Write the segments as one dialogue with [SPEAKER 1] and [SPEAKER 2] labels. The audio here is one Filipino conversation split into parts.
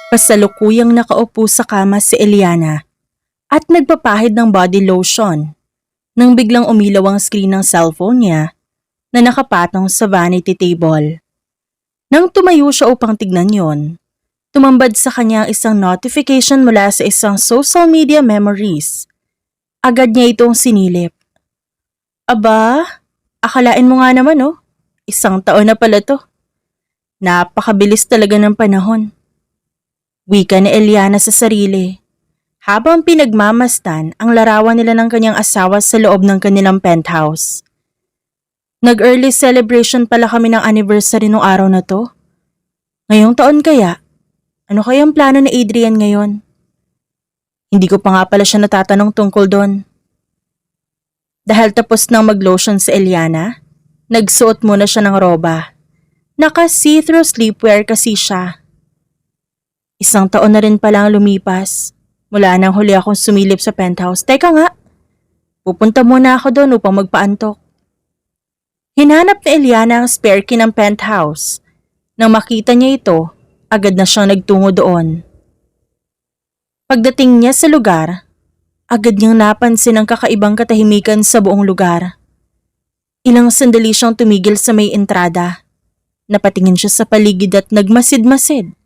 [SPEAKER 1] Kasalukuyang nakaupo sa kama si Eliana at nagpapahid ng body lotion nang biglang umilaw ang screen ng cellphone niya na nakapatong sa vanity table. Nang tumayo siya upang tignan yon, tumambad sa kanya ang isang notification mula sa isang social media memories. Agad niya itong sinilip. Aba, akalain mo nga naman isang taon na pala to. Napakabilis talaga ng panahon. Wika ni Eliana sa sarili, habang pinagmamastan ang larawan nila ng kanyang asawa sa loob ng kanilang penthouse. Nag-early celebration pala kami ng anniversary nung araw na to. Ngayong taon kaya? Ano kayang plano ni Adrian ngayon? Hindi ko pa nga pala siya natatanong tungkol doon. Dahil tapos nang mag-lotion si Eliana, nagsuot muna siya ng roba. Naka-see-through sleepwear kasi siya. Isang taon na rin pala ang lumipas mula nang huli akong sumilip sa penthouse. Teka nga, pupunta muna ako doon upang magpaantok. Hinanap ni Eliana ang spare key ng penthouse. Nang makita niya ito, agad na siyang nagtungo doon. Pagdating niya sa lugar, agad niyang napansin ang kakaibang katahimikan sa buong lugar. Ilang sandali siyang tumigil sa may entrada. Napatingin siya sa paligid at nagmasid-masid.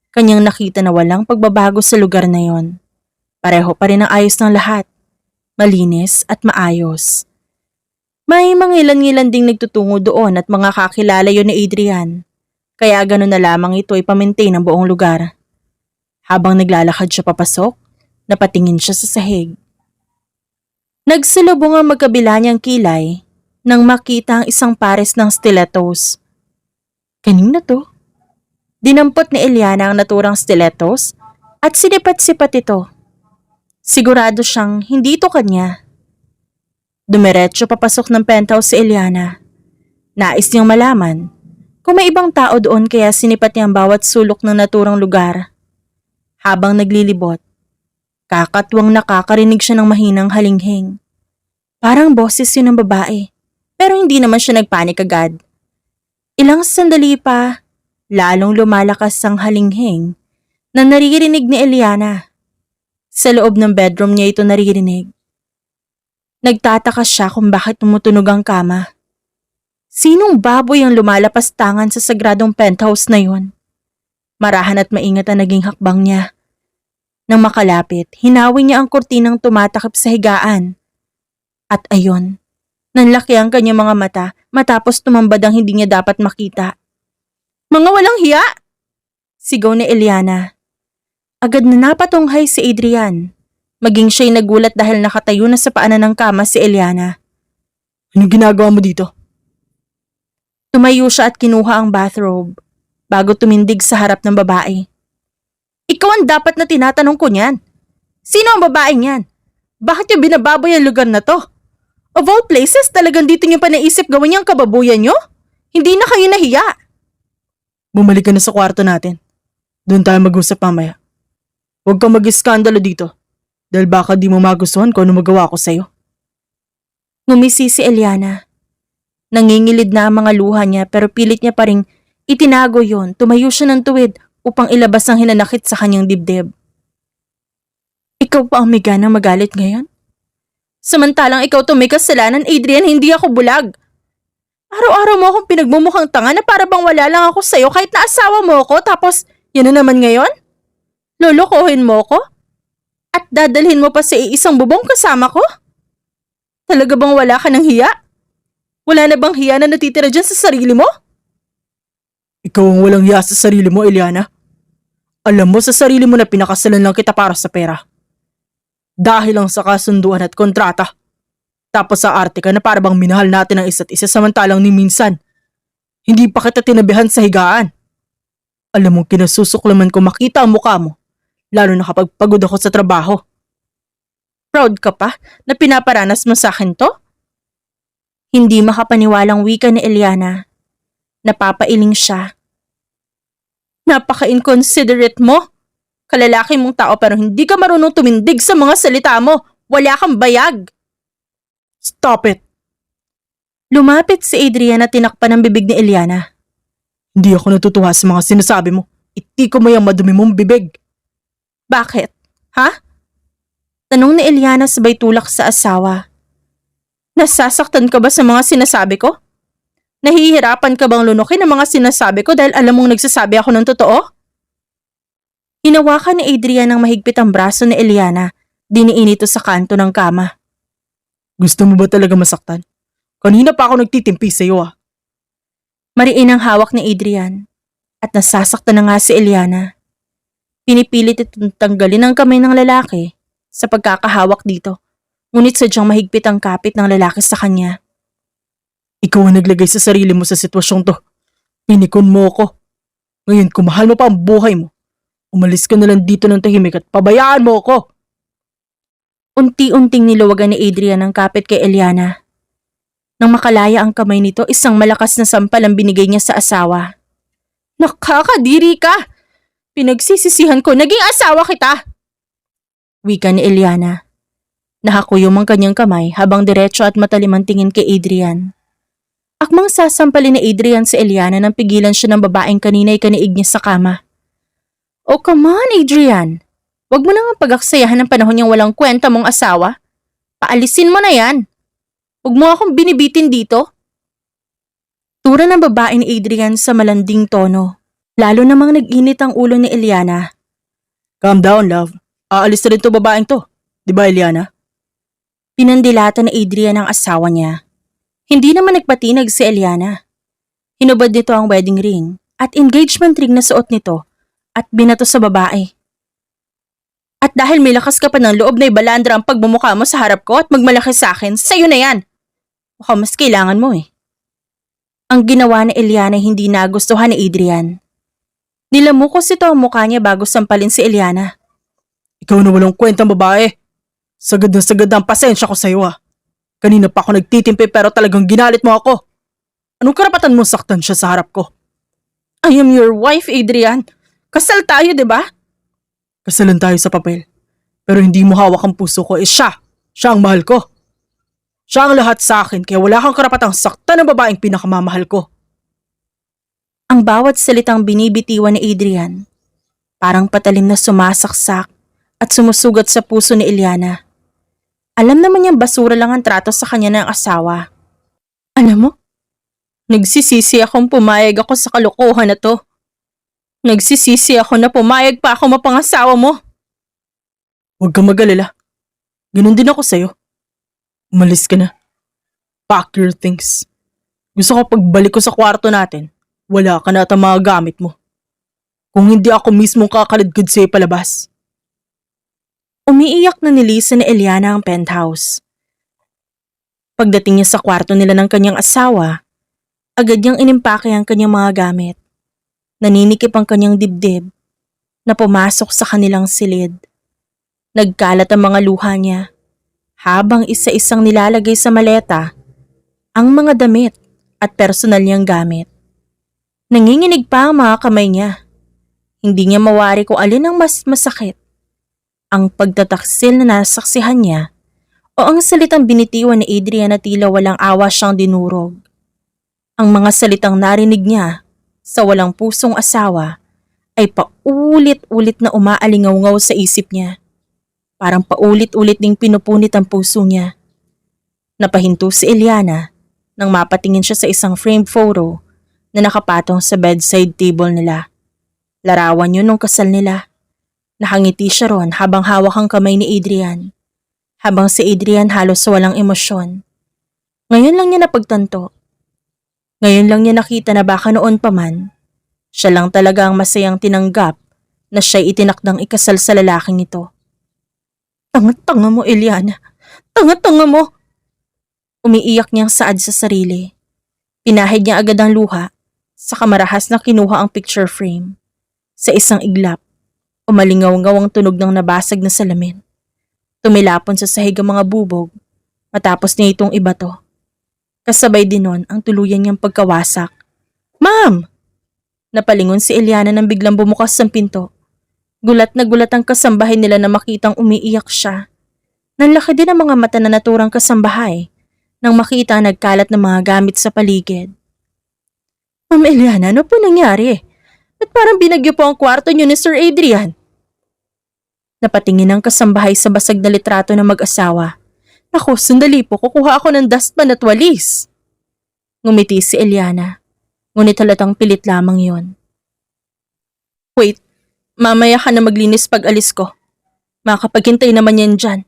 [SPEAKER 1] Kanyang nakita na walang pagbabago sa lugar na yon. Pareho pa rin ang ayos ng lahat. Malinis at maayos. May mga ilan-ilan ding nagtutungo doon at mga kakilala yon ni Adrian. Kaya gano'n na lamang ito ay pamintain ang buong lugar. Habang naglalakad siya papasok, napatingin siya sa sahig. Nagsalubong ang magkabila niyang kilay nang makita ang isang pares ng stilettos. Kanina to? Dinampot ni Eliana ang naturang stilettos at sinipat-sipat ito. Sigurado siyang hindi ito kanya. Dumiretso papasok ng penthouse si Eliana. Nais niyang malaman kung may ibang tao doon kaya sinipat niya ang bawat sulok ng naturang lugar. Habang naglilibot, kakatwang nakakarinig siya ng mahinang halinghing. Parang boses yun ng babae, pero hindi naman siya nagpanik agad. Ilang sandali pa, lalong lumalakas ang halinghing na naririnig ni Eliana. Sa loob ng bedroom niya ito naririnig. Nagtataka siya kung bakit tumutunog ang kama. Sinong baboy ang lumalapas tangan sa sagradong penthouse na yon? Marahan at maingat ang naging hakbang niya. Nang makalapit, hinawi niya ang kurtinang tumatakip sa higaan. At ayon, nanlaki ang kanyang mga mata matapos tumambad ang hindi niya dapat makita. Mga walang hiya! Sigaw ni Eliana. Agad na napatunghay si Adrian. Maging siya'y nagulat dahil nakatayo na sa paanan ng kama si Eliana. Anong ginagawa mo dito? Tumayo siya at kinuha ang bathrobe bago tumindig sa harap ng babae. Ikaw ang dapat na tinatanong ko niyan. Sino ang babaeng yan? Bakit niyo binababoy ang lugar na to? Of all places, talagang dito niyo pa naisip gawin niyang kababuyan niyo? Hindi na kayo nahiya. Bumalik ka na sa kwarto natin. Doon tayo mag-usap mamaya. Huwag kang mag-iskandalo dito dahil baka di mo magustuhan kung ano magawa ko sa'yo. Ngumisi si Eliana. Nangingilid na ang mga luha niya pero pilit niya pa ring itinago yon. Tumayo siya ng tuwid upang ilabas ang hinanakit sa kanyang dibdib. Ikaw pa ang may ganang magalit ngayon? Samantalang ikaw to may kasalanan, Adrian, hindi ako bulag. Araw-araw mo akong pinagmumukhang tanga na para bang wala lang ako sa'yo kahit na asawa mo ako tapos yan na naman ngayon? Lolokohin mo ko? At dadalhin mo pa sa isang bubong kasama ko? Talaga bang wala ka ng hiya? Wala na bang hiya na natitira dyan sa sarili mo? Ikaw ang walang hiya sa sarili mo, Eliana. Alam mo sa sarili mo na pinakasalan lang kita para sa pera. Dahil lang sa kasunduan at kontrata. Tapos sa arte ka na para bang minahal natin ang isa't isa samantalang ni minsan. Hindi pa kita tinabihan sa higaan. Alam mong kinasusuklaman ko makita ang mukha mo. Lalo na kapag pagod ako sa trabaho. Proud ka pa na pinaparanas mo sa akin to? Hindi makapaniwalang wika ni Eliana. Napapailing siya. Napaka-inconsiderate mo. Kalalaki mong tao pero hindi ka marunong tumindig sa mga salita mo. Wala kang bayag. Stop it. Lumapit si Adrian at tinakpan ang bibig ni Eliana. Hindi ako natutuwa sa mga sinasabi mo.
[SPEAKER 2] Itiko mo yung madumi mong bibig.
[SPEAKER 1] Bakit? Ha? Tanong ni Eliana sabay tulak sa asawa. Nasasaktan ka ba sa mga sinasabi ko? Nahihirapan ka bang lunukin ang mga sinasabi ko dahil alam mong nagsasabi ako ng totoo? Hinawakan ni Adrian ng mahigpit ang braso ni Eliana, diniin ito sa kanto ng kama.
[SPEAKER 2] Gusto mo ba talaga masaktan? Kanina pa ako nagtitimpi sa'yo ah.
[SPEAKER 1] Mariin ang hawak ni Adrian at nasasaktan na nga si Eliana. Pinipilit itong tanggalin ang kamay ng lalaki sa pagkakahawak dito, ngunit sadyang mahigpit ang kapit ng lalaki sa kanya.
[SPEAKER 2] Ikaw ang naglagay sa sarili mo sa sitwasyong to. Pinikon mo ako. Ngayon kung mahal mo pa ang buhay mo, umalis ka na lang dito ng tahimik at pabayaan mo ako.
[SPEAKER 1] Unti-unting niluwagan ni Adrian ang kapit kay Eliana. Nang makalaya ang kamay nito, isang malakas na sampal ang binigay niya sa asawa. Nakakadiri ka! Pinagsisisihan ko, naging asawa kita! Wika ni Eliana. Nakakuyom ang kanyang kamay habang diretso at matalim ang tingin kay Adrian. Akmang sasampalin ni Adrian sa Eliana nang pigilan siya ng babaeng kanina'y kaniig niya sa kama. Oh come on Adrian! Huwag mo nang pag-aksayahan ng panahon niyang walang kwenta mong asawa. Paalisin mo na yan. Huwag mo akong binibitin dito. Tura ng babae ni Adrian sa malanding tono. Lalo namang nag-init ang ulo ni Eliana.
[SPEAKER 2] Calm down, love. Aalis na rin to babaeng to. Di ba, Eliana?
[SPEAKER 1] Pinandilata ni Adrian ang asawa niya. Hindi naman nagpatinag si Eliana. Hinubad nito ang wedding ring at engagement ring na suot nito at binato sa babae. At dahil may lakas ka pa ng loob na ibalandra ang pagmumukha mo sa harap ko at magmalaki sa akin, sa'yo na yan. Mukhang mas kailangan mo eh. Ang ginawa ni Eliana hindi nagustuhan ni Adrian. Nilamukos ito ang mukha niya bago sampalin si Eliana.
[SPEAKER 2] Ikaw na walang kwentang babae. Sagad na sagad ang pasensya ko sa'yo ah. Kanina pa ako nagtitimpi pero talagang ginalit mo ako. Anong karapatan mo saktan siya sa harap ko?
[SPEAKER 1] I am your wife, Adrian. Kasal tayo, di ba?
[SPEAKER 2] Kasalan tayo sa papel. Pero hindi mo hawak ang puso ko siya. Siya ang mahal ko. Siya ang lahat sa akin kaya wala kang karapatang saktan ng babaeng pinakamamahal ko.
[SPEAKER 1] Ang bawat salitang binibitiwan ni Adrian, parang patalim na sumasaksak at sumusugat sa puso ni Eliana. Alam naman niyang basura lang ang trato sa kanya ng asawa. Alam mo, nagsisisi akong pumayag ako sa kalokohan na to. Nagsisisi ako na pumayag pa ako mapangasawa mo.
[SPEAKER 2] Huwag kang mag-alala. Ganun din ako sa'yo. Umalis ka na. Pack your things. Gusto ko pagbalik ko sa kwarto natin, wala ka na at ang mga gamit mo. Kung hindi ako mismong kakaladkad sa'yo palabas.
[SPEAKER 1] Umiiyak na nilisan ni Eliana ang penthouse. Pagdating niya sa kwarto nila ng kanyang asawa, agad niyang inimpake ang kanyang mga gamit. Naninikip ang kanyang dibdib na pumasok sa kanilang silid. Nagkalat ang mga luha niya habang isa-isang nilalagay sa maleta ang mga damit at personal niyang gamit. Nanginginig pa ang mga kamay niya. Hindi niya mawari kung alin ang mas masakit. Ang pagtataksil na nasaksihan niya o ang salitang binitiwan ni Adrian na tila walang awa siyang dinurog. Ang mga salitang narinig niya sa walang pusong asawa ay paulit-ulit na umaalingaw-ngaw sa isip niya. Parang paulit-ulit ding pinupunit ang puso niya. Napahinto si Eliana nang mapatingin siya sa isang framed photo na nakapatong sa bedside table nila. Larawan yun nung kasal nila. Nakangiti siya ron habang hawak ang kamay ni Adrian. Habang si Adrian halos walang emosyon. Ngayon lang niya napagtanto. Ngayon lang niya nakita na baka noon pa man, siya lang talaga ang masayang tinanggap na siya'y itinakdang ikasal sa lalaking ito. Tanga-tanga mo, Eliana. Tanga-tanga mo. Umiiyak niyang saad sa sarili. Pinahid niya agad ang luha, saka marahas na kinuha ang picture frame. Sa isang iglap, umalingaw-ngaw ang tunog ng nabasag na salamin. Tumilapon sa sahig ang mga bubog, matapos niya itong ibato. Kasabay din nun ang tuluyan niyang pagkawasak. Ma'am! Napalingon si Eliana nang biglang bumukas ang pinto. Gulat na gulat ang kasambahay nila na makitang umiiyak siya. Nanlaki din ang mga mata na naturang kasambahay nang makita ang nagkalat ng mga gamit sa paligid. Ma'am Eliana, ano po nangyari? At parang binagyo po ang kwarto niyo ni Sir Adrian. Napatingin ang kasambahay sa basag na litrato ng mag-asawa. Naku, sandali po, kukuha ako ng dustpan at walis. Ngumiti si Eliana, ngunit halatang pilit lamang yon. Wait, mamaya ka na maglinis pag alis ko. Makapaghintay naman yan dyan.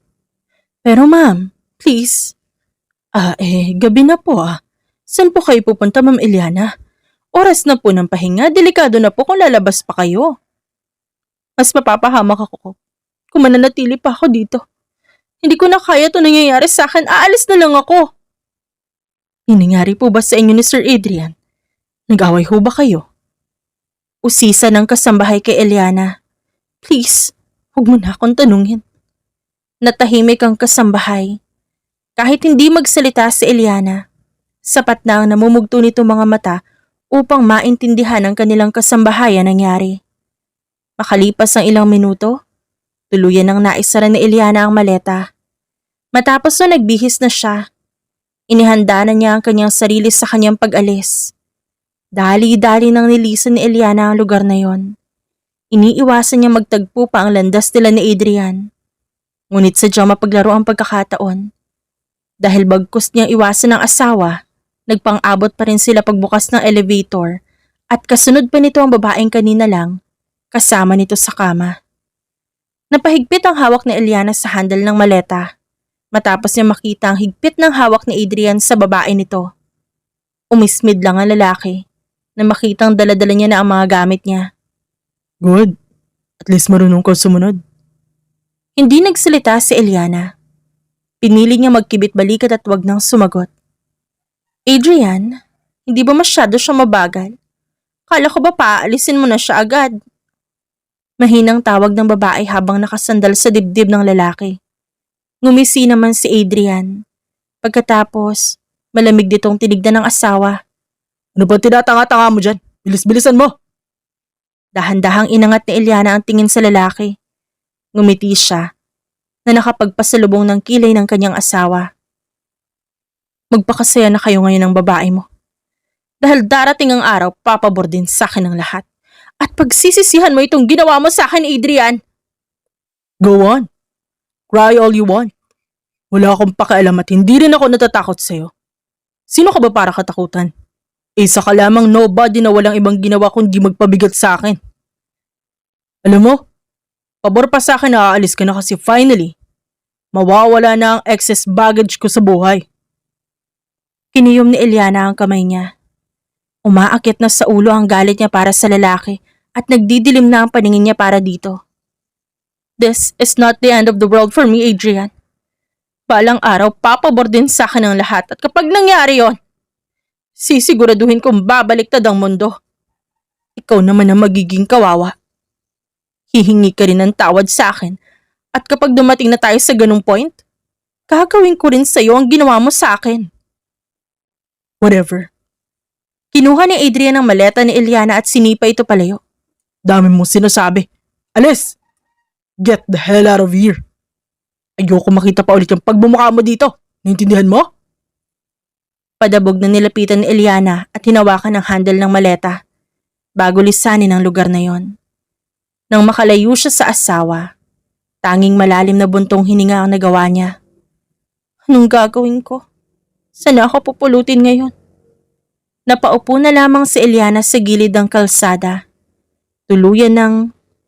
[SPEAKER 1] Pero ma'am, please. Gabi na po ah. Saan po kayo pupunta, Ma'am Eliana? Oras na po ng pahinga, delikado na po kung lalabas pa kayo. Mas mapapahamak ako kung mananatili pa ako dito. Hindi ko na kaya ito nangyayari sa akin, aalis na lang ako. Nangyari po ba sa inyo ni Sir Adrian? Nag-away ho ba kayo? Usisa ng kasambahay kay Eliana. Please, huwag mo na akong tanungin. Natahimik ang kasambahay. Kahit hindi magsalita si Eliana, sapat na ang namumugto nito mga mata upang maintindihan ang kanilang kasambahay ang nangyari. Makalipas ang ilang minuto, tuluyan ang naisara ni Eliana ang maleta. Matapos na nagbihis na siya, inihanda na niya ang kanyang sarili sa kanyang pag-alis. Dali-dali nang nilisan ni Eliana ang lugar na yon. Iniiwasan niya magtagpo pa ang landas nila ni Adrian. Ngunit sadyang mapaglaro ang pagkakataon. Dahil bagkus niyang iwasan ng asawa, nagpang-abot pa rin sila pagbukas ng elevator at kasunod pa nito ang babaeng kanina lang, kasama nito sa kama. Napahigpit ang hawak ni Eliana sa handle ng maleta, matapos niya makita ang higpit ng hawak ni Adrian sa babae nito. Umismid lang ang lalaki na makitang daladala niya na ang mga gamit niya.
[SPEAKER 2] Good. At least marunong ka sumunod.
[SPEAKER 1] Hindi nagsalita si Eliana. Pinili niya magkibit balikat at wag nang sumagot. Adrian, hindi ba masyado siya mabagal? Kala ko ba paalisin mo na siya agad? Mahinang tawag ng babae habang nakasandal sa dibdib ng lalaki. Ngumisi naman si Adrian. Pagkatapos, malamig ditong tinignan ng asawa.
[SPEAKER 2] Ano ba tinatanga-tanga mo dyan? Bilis-bilisan mo!
[SPEAKER 1] Dahan-dahang inangat ni Eliana ang tingin sa lalaki. Ngumiti siya na nakapagpasalubong ng kilay ng kanyang asawa. Magpakasaya na kayo ngayon ng babae mo. Dahil darating ang araw, papabor din sa akin ang lahat. At pagsisisihan mo itong ginawa mo sa akin, Adrian.
[SPEAKER 2] Go on. Cry all you want. Wala akong pakialam at hindi rin ako natatakot sa'yo. Sino ka ba para katakutan? Isa ka lamang nobody na walang ibang ginawa kundi magpabigat sa akin. Alam mo, pabor pa sa akin na aalis ka na kasi finally, mawawala na ang excess baggage ko sa buhay.
[SPEAKER 1] Kiniyom ni Eliana ang kamay niya. Umaakit na sa ulo ang galit niya para sa lalaki at nagdidilim na ang paningin niya para dito. This is not the end of the world for me, Adrian. Balang araw, papabor din sa akin ang lahat at kapag nangyari yon, sisiguraduhin kong babaliktad ang mundo. Ikaw naman ang magiging kawawa. Hihingi ka rin ng tawad sa akin at kapag dumating na tayo sa ganung point, gagawin ko rin sa iyo ang ginawa mo sa akin.
[SPEAKER 2] Whatever.
[SPEAKER 1] Kinuha ni Adrian ang maleta ni Eliana at sinipa ito palayo.
[SPEAKER 2] Dami mo sinasabi. Alis! Get the hell out of here. Ayoko makita pa ulit yung pagbumukha mo dito. Naintindihan mo?
[SPEAKER 1] Padabog na nilapitan ni Eliana at hinawakan ang handle ng maleta bago lisanin ang lugar na yon. Nang makalayo siya sa asawa, tanging malalim na buntong hininga ang nagawa niya. Anong gagawin ko? Saan ako pupulutin ngayon? Napaupo na lamang si Eliana sa gilid ng kalsada. Tuluyan nang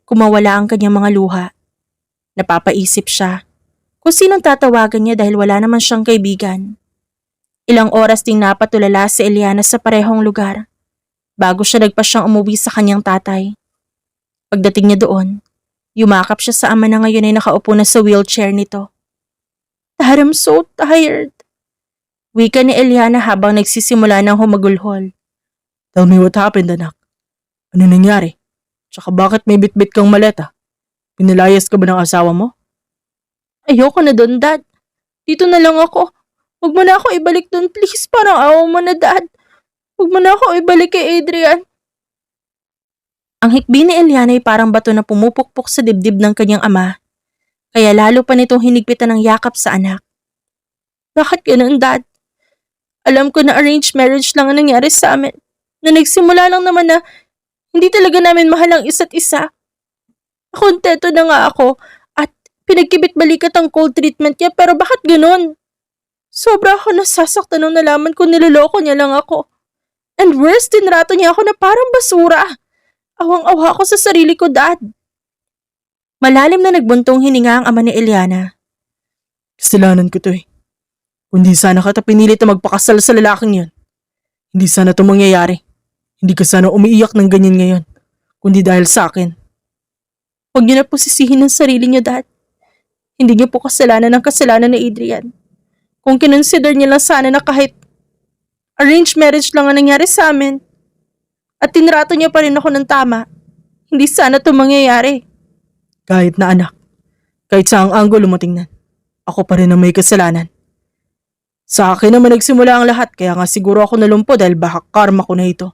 [SPEAKER 1] kumawala ang kanyang mga luha. Napapaisip siya kung sinong tatawagan niya dahil wala naman siyang kaibigan. Ilang oras ding napatulala si Eliana sa parehong lugar bago siya nagpasyang umuwi sa kanyang tatay. Pagdating niya doon, yumakap siya sa ama na ngayon ay nakaupo na sa wheelchair nito. Dad, I'm so tired. Wika ni Eliana habang nagsisimula ng humagulhol.
[SPEAKER 2] Tell me what happened, anak. Ano nangyari? Tsaka bakit may bitbit kang maleta? Pinilayas ka ba ng asawa mo?
[SPEAKER 1] Ayoko na doon, Dad. Dito na lang ako. Huwag mo na ako ibalik doon, please. Parang awa mo na, Dad. Huwag mo na ako ibalik kay Adrian. Ang hikbi ni Eliana ay parang bato na pumupukpok sa dibdib ng kanyang ama, kaya lalo pa nitong hinigpitan ng yakap sa anak. Bakit ganun, Dad? Alam ko na arranged marriage lang ang nangyari sa amin, na nagsimula lang naman na Hindi talaga namin mahal ang isa't isa. Kontento na nga ako at pinagkibit-balikat ang cold treatment niya pero bakit ganun? Sobra ako nasasaktan nung nalaman ko niloloko niya lang ako. And worse, tinrato niya ako na parang basura. Awang-awa ako sa sarili ko, Dad. Malalim na nagbuntong hininga ang ama ni Eliana.
[SPEAKER 2] Kasalanan ko to eh. Kundi sana kita pinilit na magpakasal sa lalaking yun. Hindi sana to mangyayari. Hindi ka sana umiiyak ng ganyan ngayon. Kundi dahil sa akin.
[SPEAKER 1] Huwag niyo na po sisihin ang sarili niyo, Dad. Hindi niyo po kasalanan ng kasalanan ni Adrian. Kung kinonsider niya lang sana na kahit arranged marriage lang ang nangyari sa amin at tinrato niya pa rin ako ng tama, hindi sana ito mangyayari.
[SPEAKER 2] Kahit na anak, kahit sa ang anggulo mo tingnan, ako pa rin ang may kasalanan. Sa akin naman nagsimula ang lahat kaya nga siguro ako nalumpo dahil baka karma ko na ito.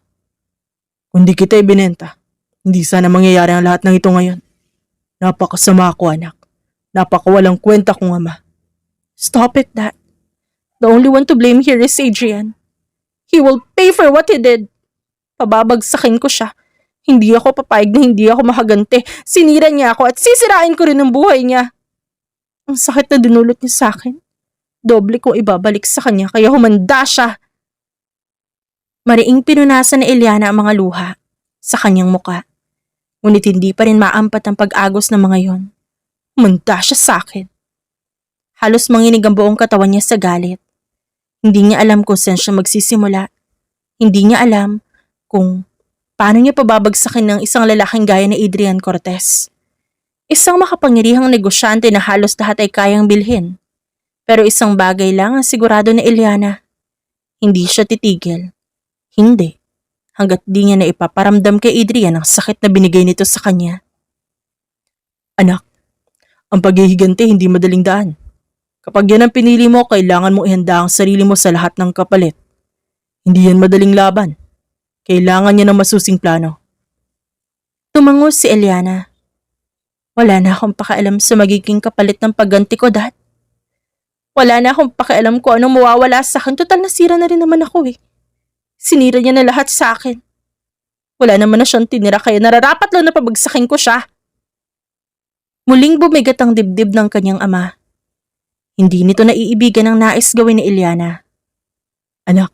[SPEAKER 2] Kung di kita ibinenta, hindi sana mangyayari ang lahat ng ito ngayon. Napakasama ako anak. Napakawalang kwenta kong ama.
[SPEAKER 1] Stop it, Dad. The only one to blame here is Adrian. He will pay for what he did. Pababagsakin ko siya. Hindi ako papayag na hindi ako makaganti. Sinira niya ako at sisirain ko rin ang buhay niya. Ang sakit na dinulot niya sa akin. Doble kong ibabalik sa kanya kaya humanda siya. Mariing pinunasan ni Eliana ang mga luha sa kanyang muka. Ngunit hindi pa rin maampat ang pag-agos ng mga yon. Humanda siya sa akin. Halos manginig ang buong katawan niya sa galit. Hindi niya alam kung saan siya magsisimula. Hindi niya alam kung paano niya pababagsakin ng isang lalaking gaya ni Adrian Cortez. Isang makapangyarihang negosyante na halos lahat ay kayang bilhin. Pero isang bagay lang ang sigurado ni Eliana. Hindi siya titigil. Hindi. Hanggat di niya na ipaparamdam kay Adrian ang sakit na binigay nito sa kanya.
[SPEAKER 2] Anak, ang paghihiganti hindi madaling daan. Kapag yan ang pinili mo, kailangan mo ihanda ang sarili mo sa lahat ng kapalit. Hindi yan madaling laban. Kailangan niya ng masusing plano.
[SPEAKER 1] Tumango si Eliana. Wala na akong pakialam sa magiging kapalit ng pagganti ko, Dad. Wala na akong pakialam kung anong mawawala sa akin. Total nasira na rin naman ako eh. Sinira niya na lahat sa akin. Wala naman na siyang tinira kaya nararapat lang na pabagsakin ko siya. Muling bumigat ang dibdib ng kanyang ama. Hindi nito naiibigan ang nais gawin ni Eliana.
[SPEAKER 2] Anak,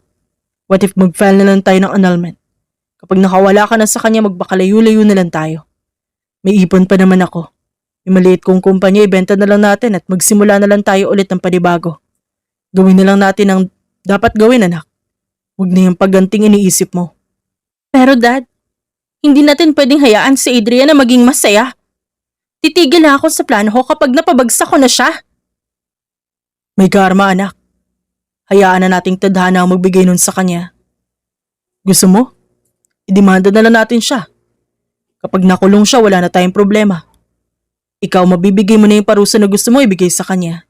[SPEAKER 2] what if mag-file na lang tayo ng annulment? Kapag nakawala ka na sa kanya, magbakalayo-layo na lang tayo. May ipon pa naman ako. May maliit kong kumpanya, ibenta na lang natin at magsimula na lang tayo ulit ng panibago. Gawin na lang natin ang dapat gawin, anak. Huwag na yung pagganting iniisip mo.
[SPEAKER 1] Pero Dad, hindi natin pwedeng hayaan si Adrian na maging masaya. Titigil na ako sa plano ko kapag napabagsak ko na siya.
[SPEAKER 2] May karma, anak. Hayaan na nating tadhana ang magbigay nun sa kanya. Gusto mo? Idemanda na lang natin siya. Kapag nakulong siya, wala na tayong problema. Ikaw mabibigay mo na yung parusa na gusto mo ibigay sa kanya.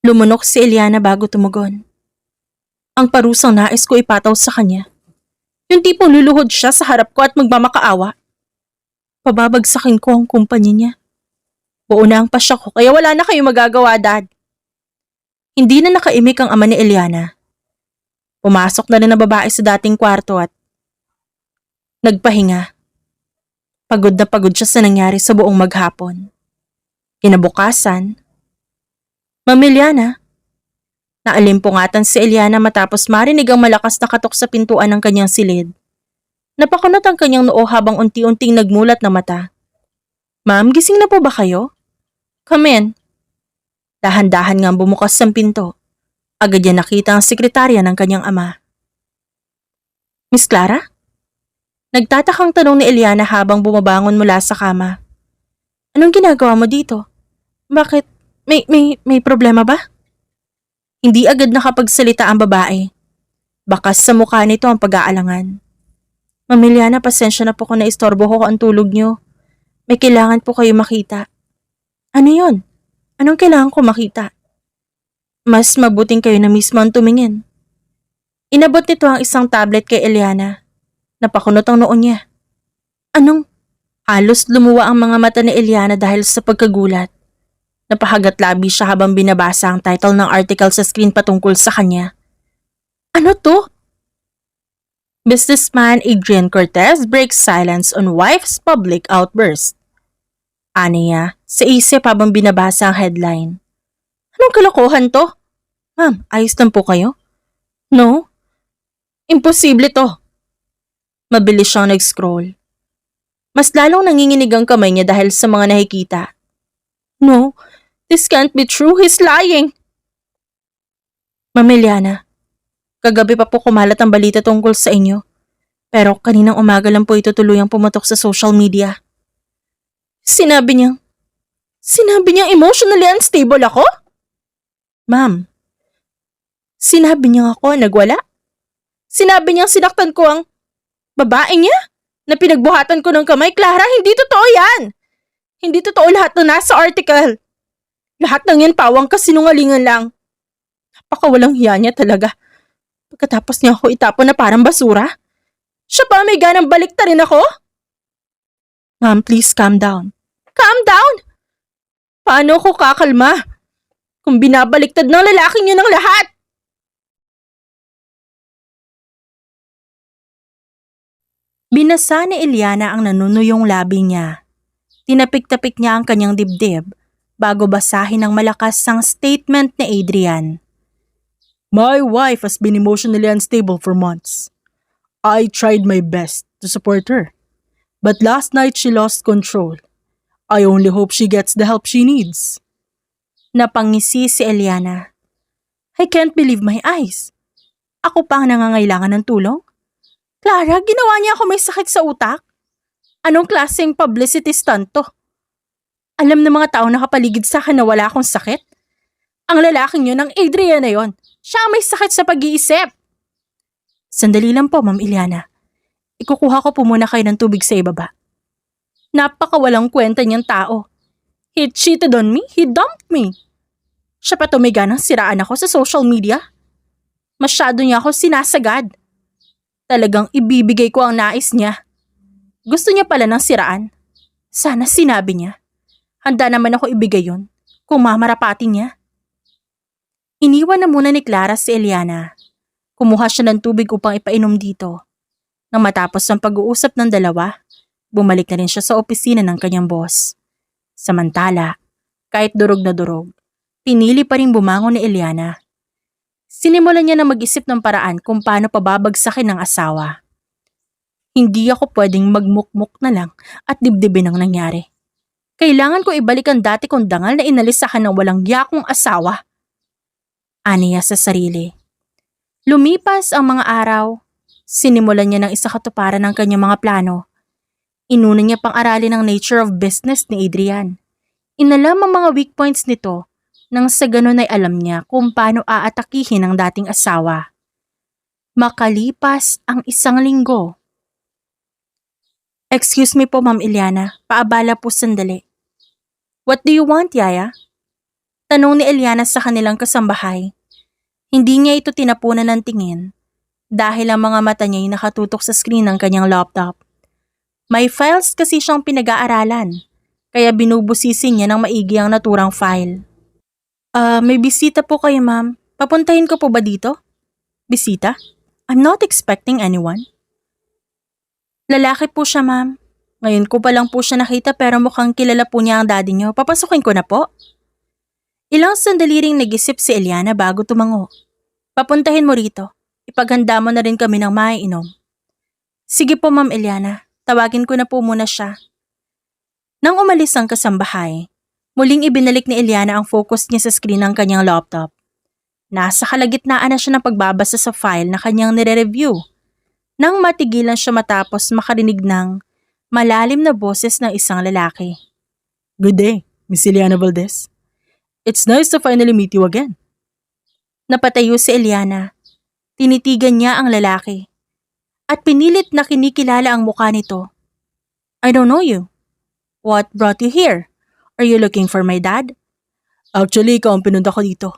[SPEAKER 1] Lumunok si Eliana bago tumugon. Ang parusang nais ko ipataw sa kanya. Yung tipong luluhod siya sa harap ko at magmamakaawa. Pababagsakin ko ang kumpanya niya. Buo na ang pasya ko kaya wala na kayong magagawa, Dad. Hindi na nakaimik ang ama ni Eliana. Pumasok na rin ang babae sa dating kwarto at nagpahinga. Pagod na pagod siya sa nangyari sa buong maghapon. Kinabukasan, Ma'am Eliana. Naalimpungatan si Eliana matapos marinig ang malakas na katok sa pintuan ng kanyang silid. Napakunot ang kanyang noo habang unti-unting nagmulat na mata. Ma'am, gising na po ba kayo? Come in. Dahan-dahan ngang bumukas ang pinto. Agad niya nakita ang sekretarya ng kanyang ama. Miss Clara? Nagtatakang tanong ni Eliana habang bumabangon mula sa kama. Anong ginagawa mo dito? Bakit? May problema ba? Hindi agad nakapagsalita ang babae. Bakas sa mukha nito ang pag-aalangan. Ma'am Eliana, pasensya na po kung naistorbo ko ang tulog niyo. May kailangan po kayo makita. Ano yon? Anong kailangan ko makita? Mas mabuting kayo na mismo ang tumingin. Inabot nito ang isang tablet kay Eliana. Napakunot ang noon niya. Anong? Halos lumuwa ang mga mata ni Eliana dahil sa pagkagulat. Napahagat labi siya habang binabasa ang title ng article sa screen patungkol sa kanya. Ano to? Businessman Adrian Cortez breaks silence on wife's public outburst. Aniya, sa isip habang binabasa ang headline. Anong kalokohan to? Ma'am, ayos lang po kayo? No? Imposible to. Mabilis siyang nag-scroll. Mas lalong nanginginig ang kamay niya dahil sa mga nakikita. No, this can't be true. He's lying. Ma'am Eliana, kagabi pa po kumalat ang balita tungkol sa inyo. Pero kaninang umaga lang po ito tuluyang pumatok sa social media. Sinabi niyang emotionally unstable ako? Ma'am, sinabi niyang ako nagwala? Sinabi niyang sinaktan ko ang babae niya na pinagbuhatan ko ng kamay. Clara, hindi totoo yan. Hindi totoo lahat na nasa article. Lahat ng yan pawang kasinungalingan lang. Napakawalang hiya niya talaga. Pagkatapos niya ako itapon na parang basura, siya pa may ganang baliktarin ako? Ma'am, please calm down. Calm down? Paano ako kakalma? Kung binabaliktad ng lalaking yun ang lahat? Binasa ni Eliana ang nanunuyong labi niya. Tinapik-tapik niya ang kanyang dibdib bago basahin ng malakas ang statement ni Adrian.
[SPEAKER 2] My wife has been emotionally unstable for months. I tried my best to support her. But last night she lost control. I only hope she gets the help she needs.
[SPEAKER 1] Napangisi si Eliana. I can't believe my eyes. Ako pa ang nangangailangan ng tulong? Clara, ginawa niya ako may sakit sa utak? Anong klaseng publicity stunt to? Alam ng mga tao nakapaligid sa akin na wala akong sakit? Ang lalaking yun, ang Adrian na yun, siya ang may sakit sa pag-iisip. Sandali lang po, Ma'am Eliana. Ikukuha ko po muna kayo ng tubig sa ibaba. Napakawalang kwenta niyang tao. He cheated on me, he dumped me. Siya pa tumiga ng siraan ako sa social media. Masyado niya ako sinasagad. Talagang ibibigay ko ang nais niya. Gusto niya pala ng siraan. Sana sinabi niya. Handa naman ako ibigay yun kung mamarapati niya. Iniwan na muna ni Clara si Eliana. Kumuha siya ng tubig upang ipainom dito. Nang matapos ang pag-uusap ng dalawa, bumalik na rin siya sa opisina ng kanyang boss. Samantala, kahit durog na durog, pinili pa rin bumangon ni Eliana. Sinimulan niya na mag-isip ng paraan kung paano pababagsakin ng asawa. Hindi ako pwedeng magmukmuk na lang at dibdibin ang nangyari. Kailangan ko ibalik ang dati kong dangal na inalis sa akin ng walang yakong asawa. Aniya sa sarili. Lumipas ang mga araw, sinimulan niya ng isa katuparan ng kanyang mga plano. Inuna niya pang aralin ang nature of business ni Adrian. Inalam ang mga weak points nito nang sa ganun ay alam niya kung paano aatakihin ang dating asawa. Makalipas ang 1 linggo. Excuse me po, Ma'am Eliana. Paabala po sandali. What do you want, Yaya? Tanong ni Eliana sa kanilang kasambahay. Hindi niya ito tinapunan ng tingin dahil ang mga mata niya ay nakatutok sa screen ng kanyang laptop. May files kasi siyang pinag-aaralan, kaya binubusisi niya ng maigi ang naturang file. May bisita po kayo, ma'am. Papuntahin ko po ba dito? Bisita? I'm not expecting anyone. Lalaki po siya, ma'am. Ngayon ko pa lang po siya nakita pero mukhang kilala po niya ang daddy niyo. Papasukin ko na po. Ilang sandali ring nag-isip si Eliana bago tumango. Papuntahin mo rito. Ipaghanda mo na rin kami ng maiinom. Sige po, Ma'am Eliana. Tawagin ko na po muna siya. Nang umalis ang kasambahay, muling ibinalik ni Eliana ang focus niya sa screen ng kanyang laptop. Nasa kalagitnaan na siya ng pagbabasa sa file na kanyang nire-review. Nang matigilan siya matapos makarinig ng malalim na boses ng isang lalaki.
[SPEAKER 2] Good day, Miss Eliana Valdez. It's nice to finally meet you again.
[SPEAKER 1] Napatayo si Eliana. Tinitigan niya ang lalaki. At pinilit na kinikilala ang mukha nito. I don't know you. What brought you here? Are you looking for my dad?
[SPEAKER 2] Actually, ikaw ang pinunta ko dito.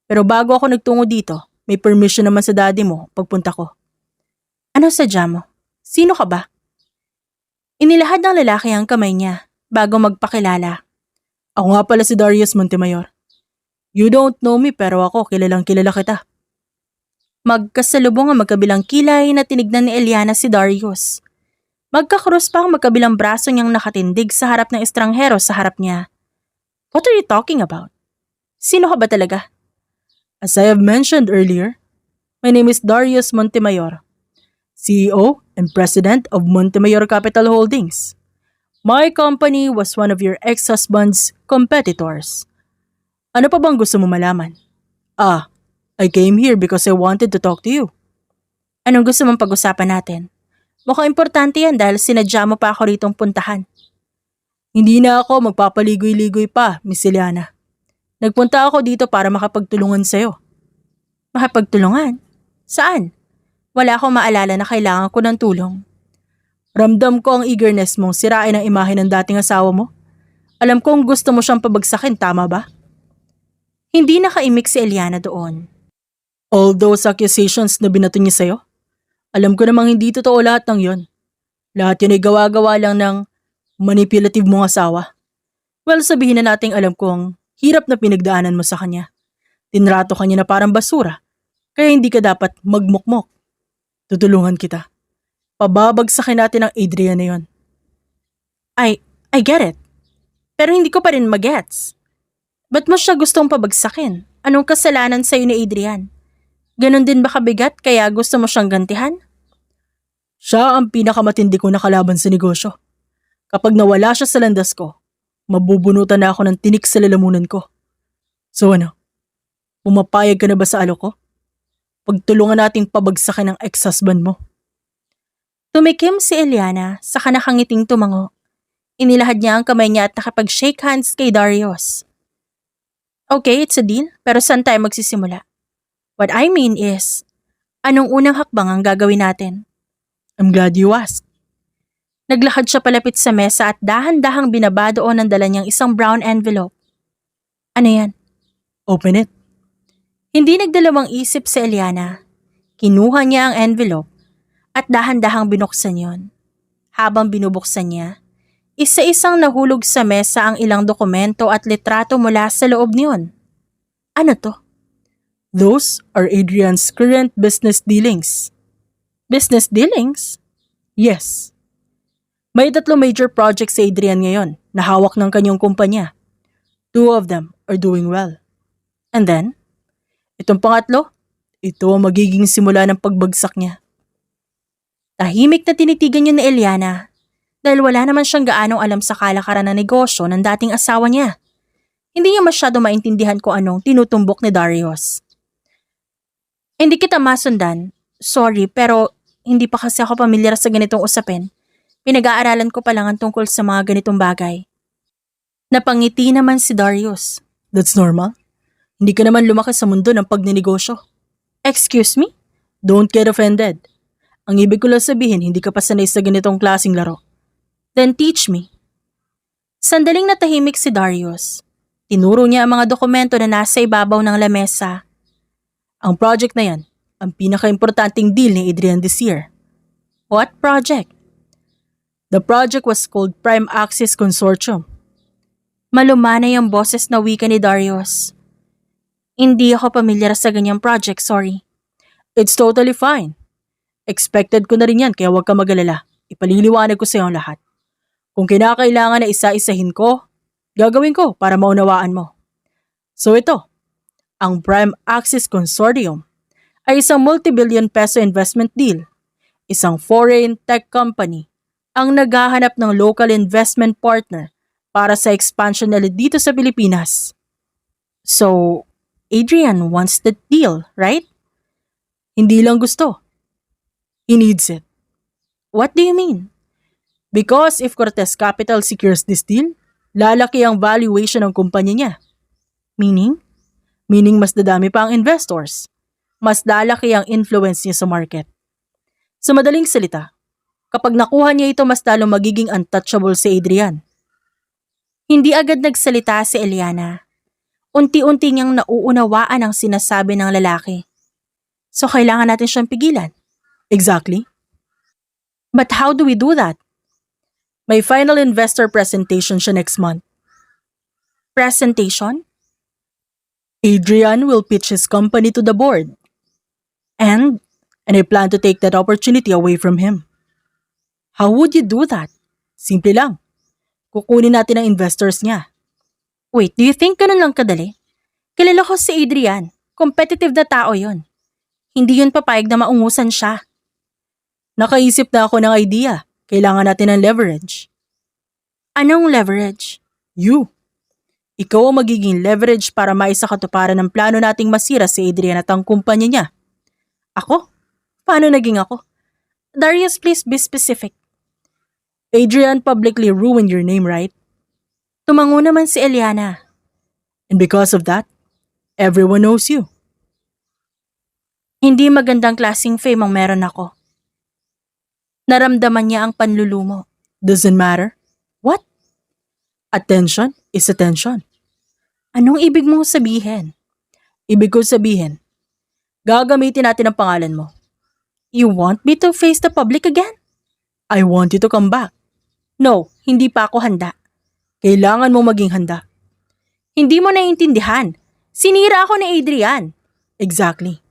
[SPEAKER 2] Pero bago ako nagtungo dito, may permission naman sa daddy mo pagpunta ko.
[SPEAKER 1] Ano sadya mo? Sino ka ba? Inilahad ng lalaki ang kamay niya bago magpakilala.
[SPEAKER 2] Ako nga pala si Darius Montemayor. You don't know me pero ako kilalang kilala kita.
[SPEAKER 1] Magkasalubong ang magkabilang kilay na tinignan ni Eliana si Darius. Magkakrus pa ang magkabilang braso niyang nakatindig sa harap ng estranghero sa harap niya. What are you talking about? Sino ka ba talaga?
[SPEAKER 2] As I have mentioned earlier, my name is Darius Montemayor, CEO and President of Montemayor Capital Holdings. My company was one of your ex-husband's competitors. Ano pa bang gusto mo malaman? I came here because I wanted to talk to you.
[SPEAKER 1] Anong gusto mong pag-usapan natin? Mukhang importante yan dahil sinadya mo pa ako ritong puntahan.
[SPEAKER 2] Hindi na ako magpapaligoy-ligoy pa, Miss Eliana. Nagpunta ako dito para makapagtulungan sa'yo.
[SPEAKER 1] Makapagtulungan? Saan? Wala akong maalala na kailangan ko ng tulong.
[SPEAKER 2] Ramdam ko ang eagerness mong sirain ang imahe ng dating asawa mo. Alam kong gusto mo siyang pabagsakin, tama ba?
[SPEAKER 1] Hindi nakaimik si Eliana doon.
[SPEAKER 2] All those accusations na binato niya sa'yo, alam ko namang hindi totoo lahat ng yon. Lahat yun ay gawa-gawa lang ng manipulative mong asawa. Well, sabihin na nating alam kong hirap na pinagdaanan mo sa kanya. Tinrato ka niya na parang basura, kaya hindi ka dapat magmukmok. Tutulungan kita. Pababagsakin natin ang Adrian na yon.
[SPEAKER 1] I get it. Pero hindi ko pa rin magets. Ba't mo siya gustong pabagsakin? Anong kasalanan sa'yo ni Adrian? Ganon din ba kabigat kaya gusto mo siyang gantihan?
[SPEAKER 2] Siya ang pinakamatindi kong nakalaban sa negosyo. Kapag nawala siya sa landas ko, mabubunutan na ako ng tinik sa lalamunan ko. So ano? Pumapayag ka na ba sa alok ko? Pagtulungan nating pabagsakin ang ex-husband mo.
[SPEAKER 1] Tumikim si Eliana sa kanakangiting tumango. Inilahad niya ang kamay niya at nakapag-shake hands kay Darius. Okay, it's a deal, pero saan tayo magsisimula? What I mean is, anong unang hakbang ang gagawin natin?
[SPEAKER 2] I'm glad you asked.
[SPEAKER 1] Naglakad siya palapit sa mesa at dahan-dahang binaba doon ang dala niyang isang brown envelope. Ano yan?
[SPEAKER 2] Open it.
[SPEAKER 1] Hindi nagdalawang isip si Eliana. Kinuha niya ang envelope at dahan-dahang binuksan yon. Habang binubuksan niya, isa-isang nahulog sa mesa ang ilang dokumento at litrato mula sa loob niyon. Ano to?
[SPEAKER 2] Those are Adrian's current business dealings.
[SPEAKER 1] Business dealings?
[SPEAKER 2] Yes. May 3 major projects si Adrian ngayon na hawak ng kanyang kumpanya. 2 of them are doing well.
[SPEAKER 1] And then?
[SPEAKER 2] Itong pangatlo, ito ang magiging simula ng pagbagsak niya.
[SPEAKER 1] Tahimik na tinitigan niya ni Eliana dahil wala naman siyang gaanong alam sa kalakaran ng negosyo ng dating asawa niya. Hindi niya masyado maintindihan kung anong tinutumbok ni Darius. Hindi kita masundan. Sorry, pero hindi pa kasi ako pamilyar sa ganitong usapin. Pinag-aaralan ko pa lang ang tungkol sa mga ganitong bagay. Napangiti naman si Darius.
[SPEAKER 2] That's normal. Hindi ka naman lumaki sa mundo ng pagninegosyo.
[SPEAKER 1] Excuse me?
[SPEAKER 2] Don't get offended. Ang ibig ko lang sabihin, hindi ka pa sanay sa ganitong klaseng laro.
[SPEAKER 1] Then teach me. Sandaling natahimik si Darius. Tinuro niya ang mga dokumento na nasa ibabaw ng lamesa.
[SPEAKER 2] Ang project na yan, ang pinaka-importanting deal ni Adrian this year.
[SPEAKER 1] What project?
[SPEAKER 2] The project was called Prime Access Consortium.
[SPEAKER 1] Malumanay ang boses na wika ni Darius. Hindi ako pamilyar sa ganyang project, sorry.
[SPEAKER 2] It's totally fine. Expected ko na rin yan kaya huwag ka mag-alala. Ipaliliwanag ko sa iyo ang lahat. Kung kinakailangan na isa-isahin ko, gagawin ko para maunawaan mo. So ito, ang Prime Access Consortium ay isang multi-billion peso investment deal. Isang foreign tech company ang naghahanap ng local investment partner para sa expansion nila dito sa Pilipinas.
[SPEAKER 1] So, Adrian wants that deal, right?
[SPEAKER 2] Hindi lang gusto. He needs it.
[SPEAKER 1] What do you mean?
[SPEAKER 2] Because if Cortez Capital secures this deal, lalaki ang valuation ng kumpanya niya.
[SPEAKER 1] Meaning?
[SPEAKER 2] Meaning mas dadami pa ang investors. Mas lalaki ang influence niya sa market. Sa madaling salita, kapag nakuha niya ito mas lalong magiging untouchable si Adrian.
[SPEAKER 1] Hindi agad nagsalita si Eliana. Unti-unti niyang nauunawaan ang sinasabi ng lalaki. So kailangan natin siyang pigilan.
[SPEAKER 2] Exactly.
[SPEAKER 1] But how do we do that?
[SPEAKER 2] May final investor presentation siya next month.
[SPEAKER 1] Presentation?
[SPEAKER 2] Adrian will pitch his company to the board.
[SPEAKER 1] And
[SPEAKER 2] And I plan to take that opportunity away from him.
[SPEAKER 1] how would you do that?
[SPEAKER 2] Simple lang. Kukunin natin ang investors niya.
[SPEAKER 1] Wait, do you think ganun lang kadali? Kilala ko si Adrian. Competitive na tao yon. Hindi yun papayag na maungusan siya.
[SPEAKER 2] Nakaisip na ako ng idea. Kailangan natin ng leverage.
[SPEAKER 1] Anong leverage?
[SPEAKER 2] You. Ikaw ang magiging leverage para maisakatuparan ng plano nating masira si Adrian at ang kumpanya niya.
[SPEAKER 1] Ako? Paano naging ako? Darius, please be specific.
[SPEAKER 2] Adrian publicly ruined your name, right?
[SPEAKER 1] Tumango naman si Eliana.
[SPEAKER 2] And because of that, everyone knows you.
[SPEAKER 1] Hindi magandang klaseng fame ang meron ako. Naramdaman niya ang panlulumo.
[SPEAKER 2] Doesn't matter.
[SPEAKER 1] What?
[SPEAKER 2] Attention is attention.
[SPEAKER 1] Anong ibig mong sabihin?
[SPEAKER 2] Ibig ko sabihin, gagamitin natin ang pangalan mo.
[SPEAKER 1] You want me to face the public again?
[SPEAKER 2] I want you to come back.
[SPEAKER 1] No, hindi pa ako handa.
[SPEAKER 2] Kailangan mo maging handa.
[SPEAKER 1] Hindi mo naiintindihan. Sinira ako ni Adrian.
[SPEAKER 2] Exactly.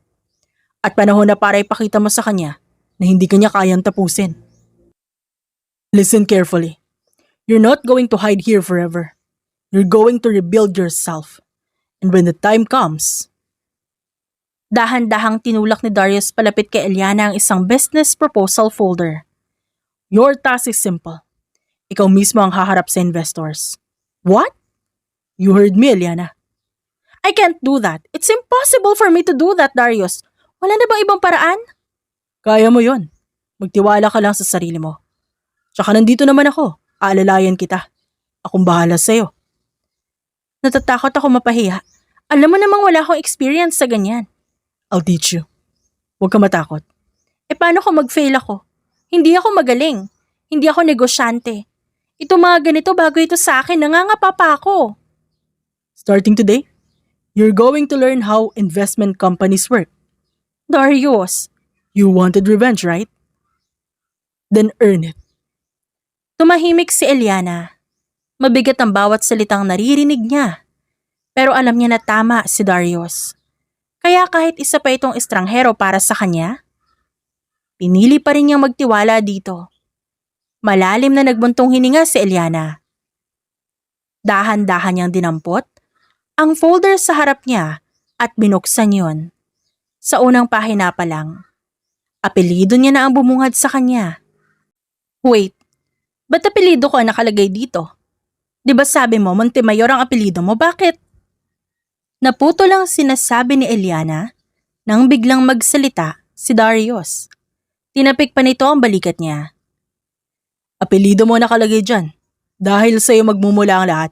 [SPEAKER 2] At panahon na para ipakita mo sa kanya na hindi kanya kayang tapusin. Listen carefully. You're not going to hide here forever. You're going to rebuild yourself. And when the time comes,
[SPEAKER 1] Dahan-dahang tinulak ni Darius palapit kay Eliana ang isang business proposal folder.
[SPEAKER 2] your task is simple. Ikaw mismo ang haharap sa investors.
[SPEAKER 1] What?
[SPEAKER 2] You heard me, Eliana.
[SPEAKER 1] I can't do that. It's impossible for me to do that, Darius. Wala na bang ibang paraan?
[SPEAKER 2] Kaya mo yon. Magtiwala ka lang sa sarili mo. Tsaka nandito naman ako. Aalalayan kita. Akong bahala sa'yo.
[SPEAKER 1] Natatakot ako mapahiya. Alam mo namang wala akong experience sa ganyan.
[SPEAKER 2] I'll teach you. Huwag ka matakot.
[SPEAKER 1] E paano kung mag-fail ako? Hindi ako magaling. Hindi ako negosyante. Ito mga ganito bago ito sa akin, nangangapa pa ako.
[SPEAKER 2] Starting today, you're going to learn how investment companies work.
[SPEAKER 1] Darius,
[SPEAKER 2] You wanted revenge, right? Then earn it.
[SPEAKER 1] tumahimik si Eliana. Mabigat ang bawat salitang naririnig niya. Pero alam niya na tama si Darius. Kaya kahit isa pa itong estranghero para sa kanya, pinili pa rin niyang magtiwala dito. Malalim na nagbuntong hininga si Eliana. Dahan-dahan niyang dinampot ang folder sa harap niya at binuksan yon. Sa unang pahina pa lang, apelyido niya na ang bumungad sa kanya. Wait, ba't apelyido ko ang nakalagay dito? Di ba sabi mo Montemayor ang apelyido mo? Bakit? Naputo lang sinasabi ni Eliana nang biglang magsalita si Darius. Tinapik pa nito ang balikat niya.
[SPEAKER 2] Apelido mo nakalagay dyan. Dahil sa'yo magmumula ang lahat.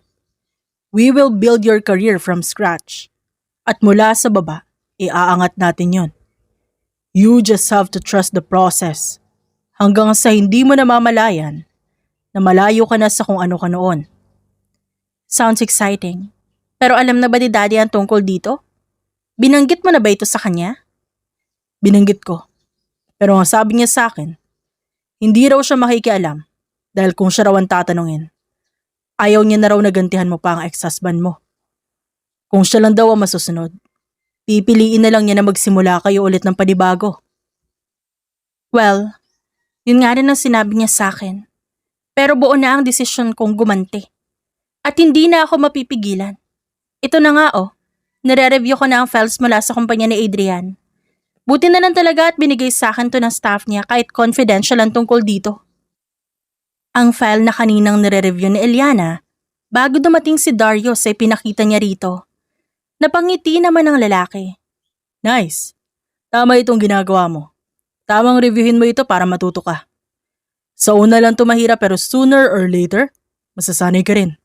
[SPEAKER 2] We will build your career from scratch. At mula sa baba, iaangat natin yon. You just have to trust the process. Hanggang sa hindi mo namamalayan na malayo ka na sa kung ano ka noon.
[SPEAKER 1] Sounds exciting. Pero alam na ba ni Daddy ang tungkol dito? Binanggit mo na ba ito sa kanya?
[SPEAKER 2] Binanggit ko. Pero ang sabi niya sa akin, hindi raw siya makikialam dahil kung siya raw ang tatanungin, ayaw niya na raw nagantihan mo pa ang ex-husband mo. Kung siya lang daw ang masusunod, pipiliin na lang niya na magsimula kayo ulit ng panibago.
[SPEAKER 1] Well, yun nga rin ang sinabi niya sa akin. Pero buo na ang desisyon kong gumanti. At hindi na ako mapipigilan. Ito na nga nire-review ko na ang files mula sa kumpanya ni Adrian. Buti na lang talaga at binigay sa akin to ng staff niya kahit confidential ang tungkol dito. Ang file na kaninang nire-review ni Eliana, bago dumating si Darius ay pinakita niya rito. Napangiti naman ang lalaki.
[SPEAKER 2] Nice. Tama itong ginagawa mo. Tamang reviewin mo ito para matuto ka. Sa una lang ito mahirap pero sooner or later, masasanay ka rin.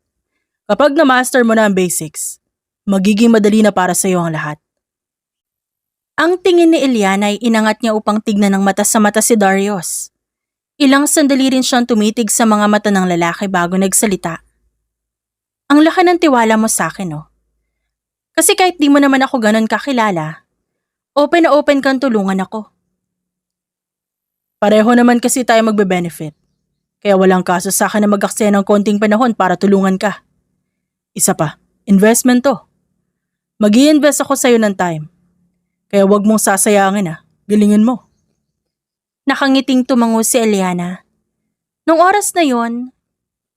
[SPEAKER 2] Kapag na-master mo na ang basics, magiging madali na para sa iyo ang lahat.
[SPEAKER 1] Ang tingin ni Eliana ay inangat niya upang tignan ng mata sa mata si Darius. Ilang sandali rin siyang tumitig sa mga mata ng lalaki bago nagsalita. Ang laki ng tiwala mo sa akin, Kasi kahit di mo naman ako ganon kakilala, open na open kang tulungan ako.
[SPEAKER 2] Pareho naman kasi tayo magbe-benefit. Kaya walang kaso sa akin na mag-aksaya ng konting panahon para tulungan ka. Isa pa, investment to. Mag-i-invest ako sa'yo ng time. Kaya wag mong sasayangin Galingan mo.
[SPEAKER 1] Nakangiting tumango si Eliana. Nung oras na yon,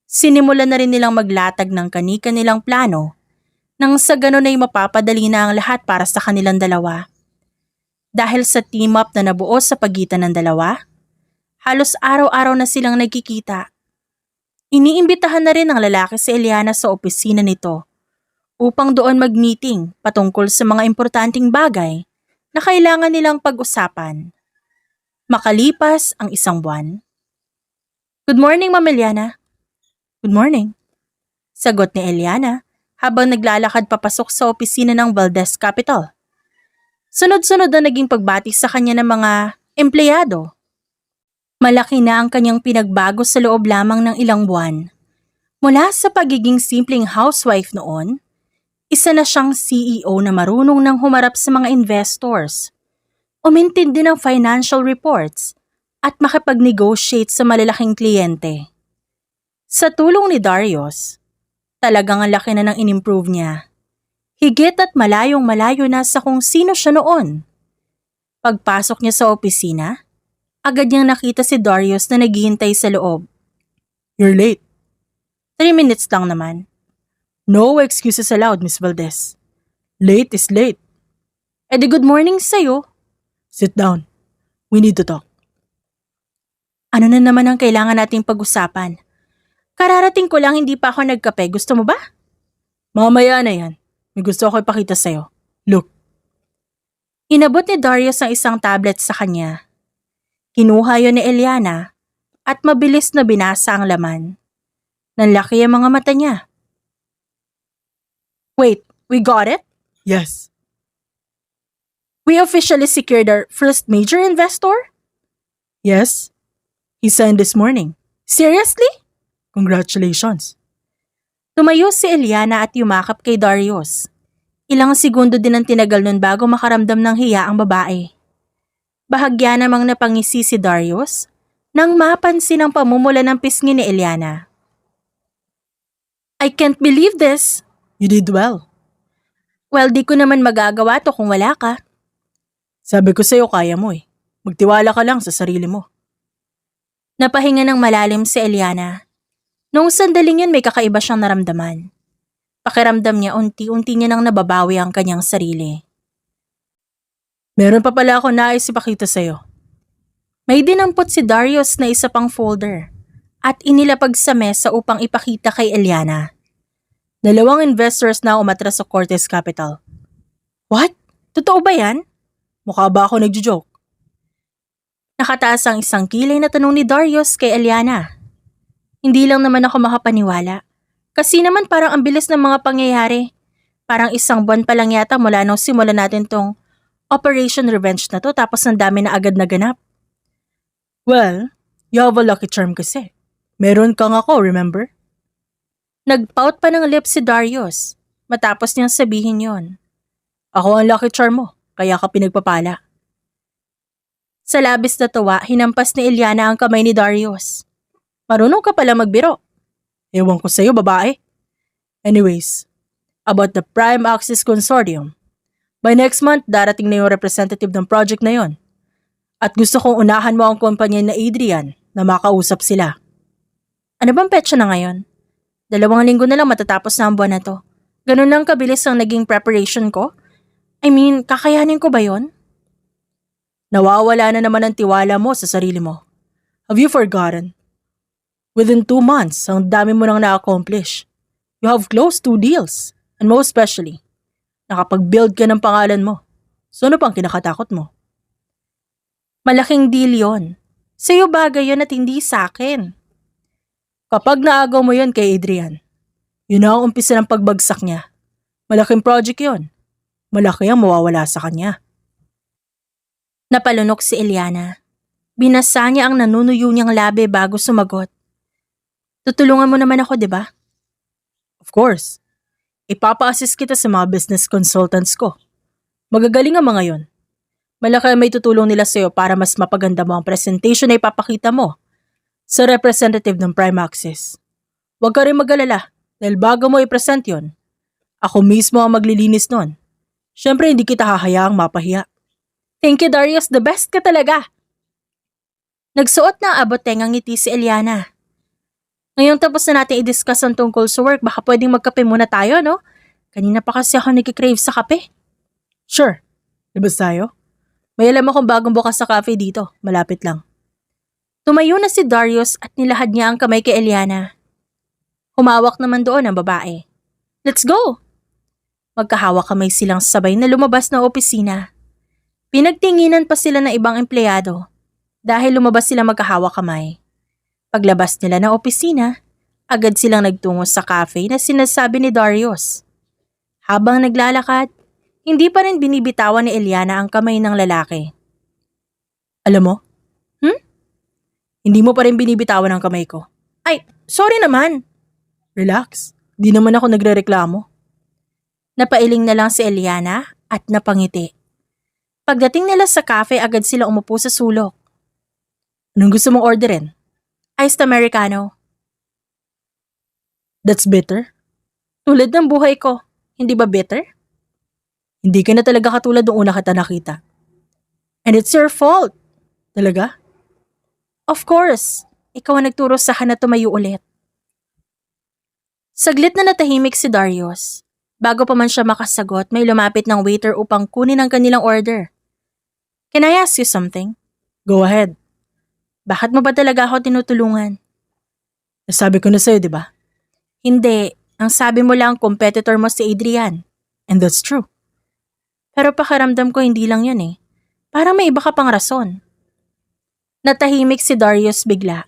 [SPEAKER 1] sinimulan na rin nilang maglatag ng kani-kanilang plano nang sa ganon ay mapapadali na ang lahat para sa kanilang dalawa. Dahil sa team up na nabuo sa pagitan ng dalawa, halos araw-araw na silang nagkikita. Iniimbitahan na rin ng lalaki si Eliana sa opisina nito upang doon mag-meeting patungkol sa mga importanteng bagay na kailangan nilang pag-usapan. Makalipas ang isang buwan. Good morning, Ma'am Eliana. Good morning. Sagot ni Eliana habang naglalakad papasok sa opisina ng Valdez Capital. Sunod-sunod na naging pagbati sa kanya ng mga empleyado. Malaki na ang kanyang pinagbago sa loob lamang ng ilang buwan. Mula sa pagiging simpleng housewife noon, isa na siyang CEO na marunong nang humarap sa mga investors, umintindi ng financial reports at makipag-negotiate sa malalaking kliyente. Sa tulong ni Darius, talagang ang laki na ng inimprove niya. Higit at malayong-malayo na sa kung sino siya noon. Pagpasok niya sa opisina, agad niyang nakita si Darius na naghihintay sa loob.
[SPEAKER 2] You're late.
[SPEAKER 1] 3 minutes lang naman.
[SPEAKER 2] No excuses allowed, Miss Valdez. Late is late.
[SPEAKER 1] Edi good morning sa'yo.
[SPEAKER 2] Sit down. We need to talk.
[SPEAKER 1] Ano na naman ang kailangan nating pag-usapan? Kararating ko lang, hindi pa ako nagkape. Gusto mo ba?
[SPEAKER 2] Mamaya na yan. May gusto ako ipakita sa'yo. Look.
[SPEAKER 1] Inabot ni Darius ang isang tablet sa kanya. Kinuha yon ni Eliana at mabilis na binasa ang laman. Nanlaki ang mga mata niya. Wait, we got it?
[SPEAKER 2] Yes.
[SPEAKER 1] We officially secured our first major investor?
[SPEAKER 2] Yes. He signed this morning.
[SPEAKER 1] Seriously?
[SPEAKER 2] Congratulations.
[SPEAKER 1] Tumayo si Eliana at yumakap kay Darius. Ilang segundo din ang tinagal nun bago makaramdam ng hiya ang babae. Bahagya namang napangisi si Darius nang mapansin ang pamumula ng pisngi ni Eliana. I can't believe this.
[SPEAKER 2] You did well.
[SPEAKER 1] Well, di ko naman magagawa to kung wala ka.
[SPEAKER 2] Sabi ko sa'yo kaya mo eh. Magtiwala ka lang sa sarili mo.
[SPEAKER 1] Napahinga ng malalim si Eliana. Noong sandaling yun may kakaiba siyang naramdaman. Pakiramdam niya unti-unti niya nang nababawi ang kanyang sarili.
[SPEAKER 2] Meron pa pala ako nais ipakita sa'yo.
[SPEAKER 1] May dinampot si Darius na isa pang folder at inilapag sa mesa upang ipakita kay Eliana.
[SPEAKER 2] 2 investors na umatras sa Cortez Capital.
[SPEAKER 1] What? Totoo ba yan?
[SPEAKER 2] Mukha ba ako nagjo-joke?
[SPEAKER 1] Nakataas ang isang kilay na tanong ni Darius kay Eliana. Hindi lang naman ako makapaniwala. Kasi naman parang ang bilis ng mga pangyayari. Parang 1 buwan pa lang yata mula nung simulan natin tong Operation Revenge na to tapos ang dami na agad naganap.
[SPEAKER 2] Well, you have a lucky charm kasi. Meron kang ako, remember?
[SPEAKER 1] Nagpout pa ng lips si Darius matapos niyang sabihin yon.
[SPEAKER 2] Ako ang lucky charm mo, kaya ka pinagpapala.
[SPEAKER 1] Sa labis na tuwa, hinampas ni Eliana ang kamay ni Darius. Marunong ka pala magbiro.
[SPEAKER 2] Ewan ko sa'yo, babae. Anyways, about the Prime Access Consortium. By next month, darating na yung representative ng project na yon. At gusto kong unahan mo ang kumpanya na Adrian na makausap sila.
[SPEAKER 1] Ano bang petsa na ngayon? 2 linggo na lang matatapos na ang buwan na to. Ganun lang kabilis ang naging preparation ko? I mean, kakayanin ko ba yon?
[SPEAKER 2] Nawawala na naman ang tiwala mo sa sarili mo. Have you forgotten? Within 2 months, ang dami mo nang na-accomplish. You have closed 2 deals. And most especially, nakapag-build ka ng pangalan mo. So ano pang kinakatakot mo?
[SPEAKER 1] Malaking deal yon. Sa'yo bagay yon at hindi sa akin.
[SPEAKER 2] Kapag naagaw mo yon kay Adrian, yun na ang umpisa ng pagbagsak niya. Malaking project yon. Malaki ang mawawala sa kanya.
[SPEAKER 1] Napalunok si Eliana. Binasa niya ang nanunuyo niyang labi bago sumagot. Tutulungan mo naman ako, di ba?
[SPEAKER 2] Of course. Ipapa-assist kita sa mga business consultants ko. Magagaling ang mga yon. Malaki may tutulong nila sa'yo para mas mapaganda mo ang presentation na ipapakita mo sa representative ng Prime Access. Huwag ka rin mag-alala dahil bago mo i-present yon, ako mismo ang maglilinis nun. Siyempre hindi kita hahayaang mapahiya.
[SPEAKER 1] Thank you, Darius. The best ka talaga. Nagsuot ng abotengang ngiti si Eliana. Ngayong tapos na natin i-discuss ang tungkol sa work, baka pwedeng magkape muna tayo, no? Kanina pa kasi ako nagkikrave sa kape.
[SPEAKER 2] Sure. Labas tayo? May alam akong bagong bukas sa cafe dito. Malapit lang.
[SPEAKER 1] Tumayo na si Darius at nilahad niya ang kamay kay Eliana. Humawak naman doon ang babae. Let's go! Magkahawak kamay silang sabay na lumabas ng opisina. Pinagtinginan pa sila ng ibang empleyado dahil lumabas sila magkahawak kamay. Paglabas nila ng opisina, agad silang nagtungo sa cafe na sinasabi ni Darius. Habang naglalakad, hindi pa rin binibitawan ni Eliana ang kamay ng lalaki.
[SPEAKER 2] Alam mo? Hindi mo pa rin binibitawan ang kamay ko.
[SPEAKER 1] Ay, sorry naman.
[SPEAKER 2] Relax. Di naman ako nagrereklamo.
[SPEAKER 1] Napailing na lang si Eliana at napangiti. Pagdating nila sa cafe, agad sila umupo sa sulok.
[SPEAKER 2] Anong gusto mong orderin?
[SPEAKER 1] Iced Americano.
[SPEAKER 2] That's bitter?
[SPEAKER 1] Tulad ng buhay ko, hindi ba bitter?
[SPEAKER 2] Hindi ka na talaga katulad nung una kita nakita.
[SPEAKER 1] And it's your fault.
[SPEAKER 2] Talaga?
[SPEAKER 1] Of course, ikaw ang nagturo sa akin na tumayo ulit. Saglit na natahimik si Darius. Bago pa man siya makasagot, may lumapit ng waiter upang kunin ang kanilang order. Can I ask you something?
[SPEAKER 2] Go ahead.
[SPEAKER 1] Bakit mo ba talaga ako tinutulungan?
[SPEAKER 2] Nasabi ko na sa'yo, di ba?
[SPEAKER 1] Hindi, ang sabi mo lang competitor mo si Adrian.
[SPEAKER 2] And that's true.
[SPEAKER 1] Pero pakiramdam ko hindi lang yan eh. Parang may iba ka pang rason. Natahimik si Darius bigla.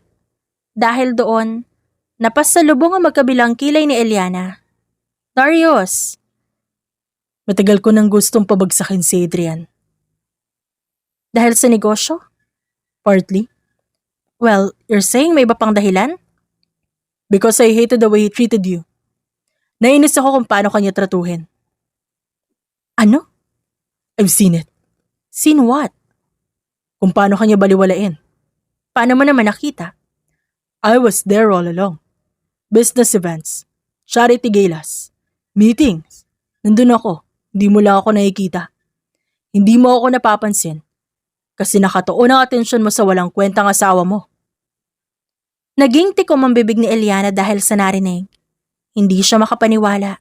[SPEAKER 1] Dahil doon, napasalubong ang magkabilang kilay ni Eliana. Darius!
[SPEAKER 2] Matagal ko nang gustong pabagsakin si Adrian.
[SPEAKER 1] Dahil sa negosyo?
[SPEAKER 2] Partly.
[SPEAKER 1] Well, you're saying may iba pang dahilan?
[SPEAKER 2] Because I hated the way he treated you. Nainis ako kung paano kanya tratuhin.
[SPEAKER 1] Ano?
[SPEAKER 2] I've seen it.
[SPEAKER 1] Seen what?
[SPEAKER 2] Kung paano kanya baliwalain.
[SPEAKER 1] Paano mo naman nakita?
[SPEAKER 2] I was there all along. Business events, charity galas, meetings. Nandun ako, hindi mo lang ako nakikita. Hindi mo ako napapansin. Kasi nakatuon ang atensyon mo sa walang kwentang asawa mo.
[SPEAKER 1] Naging tikom ang bibig ni Eliana dahil sa narinig. Hindi siya makapaniwala.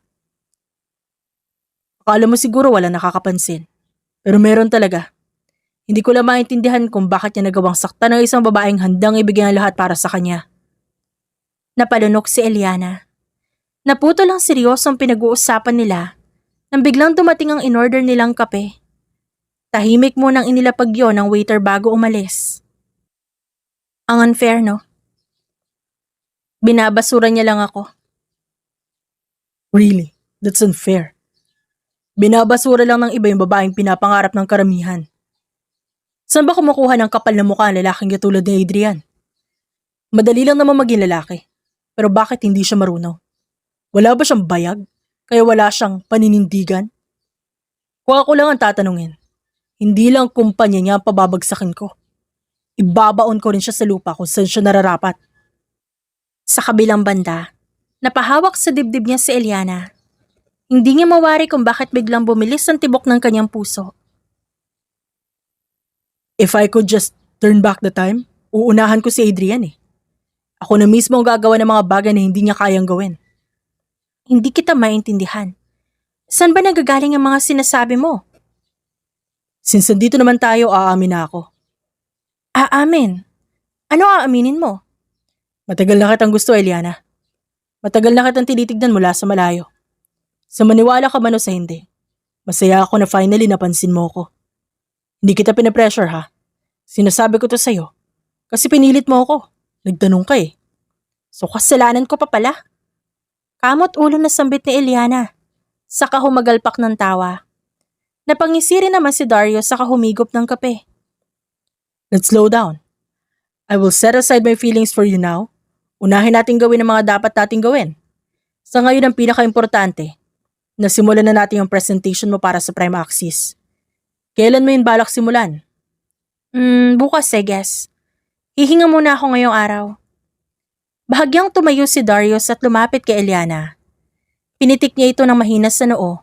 [SPEAKER 2] Akala mo siguro wala nakakapansin. Pero meron talaga. Hindi ko lang maintindihan kung bakit niya nagawang saktan ng isang babaeng handang ibigay ang lahat para sa kanya.
[SPEAKER 1] Napalunok si Eliana. Naputo lang seryosong pinag-uusapan nila nang biglang dumating ang in-order nilang kape. Tahimik mo nang inilapag yon ng waiter bago umalis. Ang unfair, no? Binabasura niya lang ako.
[SPEAKER 2] Really? That's unfair. Binabasura lang ng iba yung babaeng pinapangarap ng karamihan. Saan ba kumukuha ng kapal na mukha ang lalaking katulad ni Adrian? Madali lang naman maging lalaki. Pero bakit hindi siya marunong? Wala ba siyang bayag? Kaya wala siyang paninindigan? Kung ako lang ang tatanungin, hindi lang kumpanya niya ang pababagsakin ko. Ibabaon ko rin siya sa lupa kung saan siya nararapat.
[SPEAKER 1] Sa kabilang banda, napahawak sa dibdib niya si Eliana. Hindi niya mawari kung bakit biglang bumilis ang tibok ng kanyang puso.
[SPEAKER 2] If I could just turn back the time, uunahan ko si Adrian eh. Ako na mismo ang gagawa ng mga bagay na hindi niya kayang gawin.
[SPEAKER 1] Hindi kita maintindihan. Saan ba nagagaling ang mga sinasabi mo?
[SPEAKER 2] Since nandito naman tayo, aamin na ako.
[SPEAKER 1] Aamin? Ano aaminin mo?
[SPEAKER 2] Matagal na kitang gusto, Eliana. Matagal na kitang tinitignan mula sa malayo. Sa maniwala ka man o sa hindi, masaya ako na finally napansin mo ko. Hindi kita pinapressure ha. Sinasabi ko to sa'yo. Kasi pinilit mo ako. Nagtanong ka eh.
[SPEAKER 1] So kasalanan ko pa pala. Kamot ulo na sambit ni Eliana. Saka humagalpak ng tawa. Napangisi rin naman si Dario saka humigop ng kape.
[SPEAKER 2] Let's slow down. I will set aside my feelings for you now. Unahin natin gawin ang mga dapat nating gawin. Sa ngayon ang pinaka-importante, nasimulan na natin yung presentation mo para sa Prime Axis. Kailan mo yun balak simulan?
[SPEAKER 1] Bukas I guess. Hihinga muna ako ngayong araw. Bahagyang tumayo si Darius at lumapit kay Eliana. Pinitik niya ito ng mahina sa noo.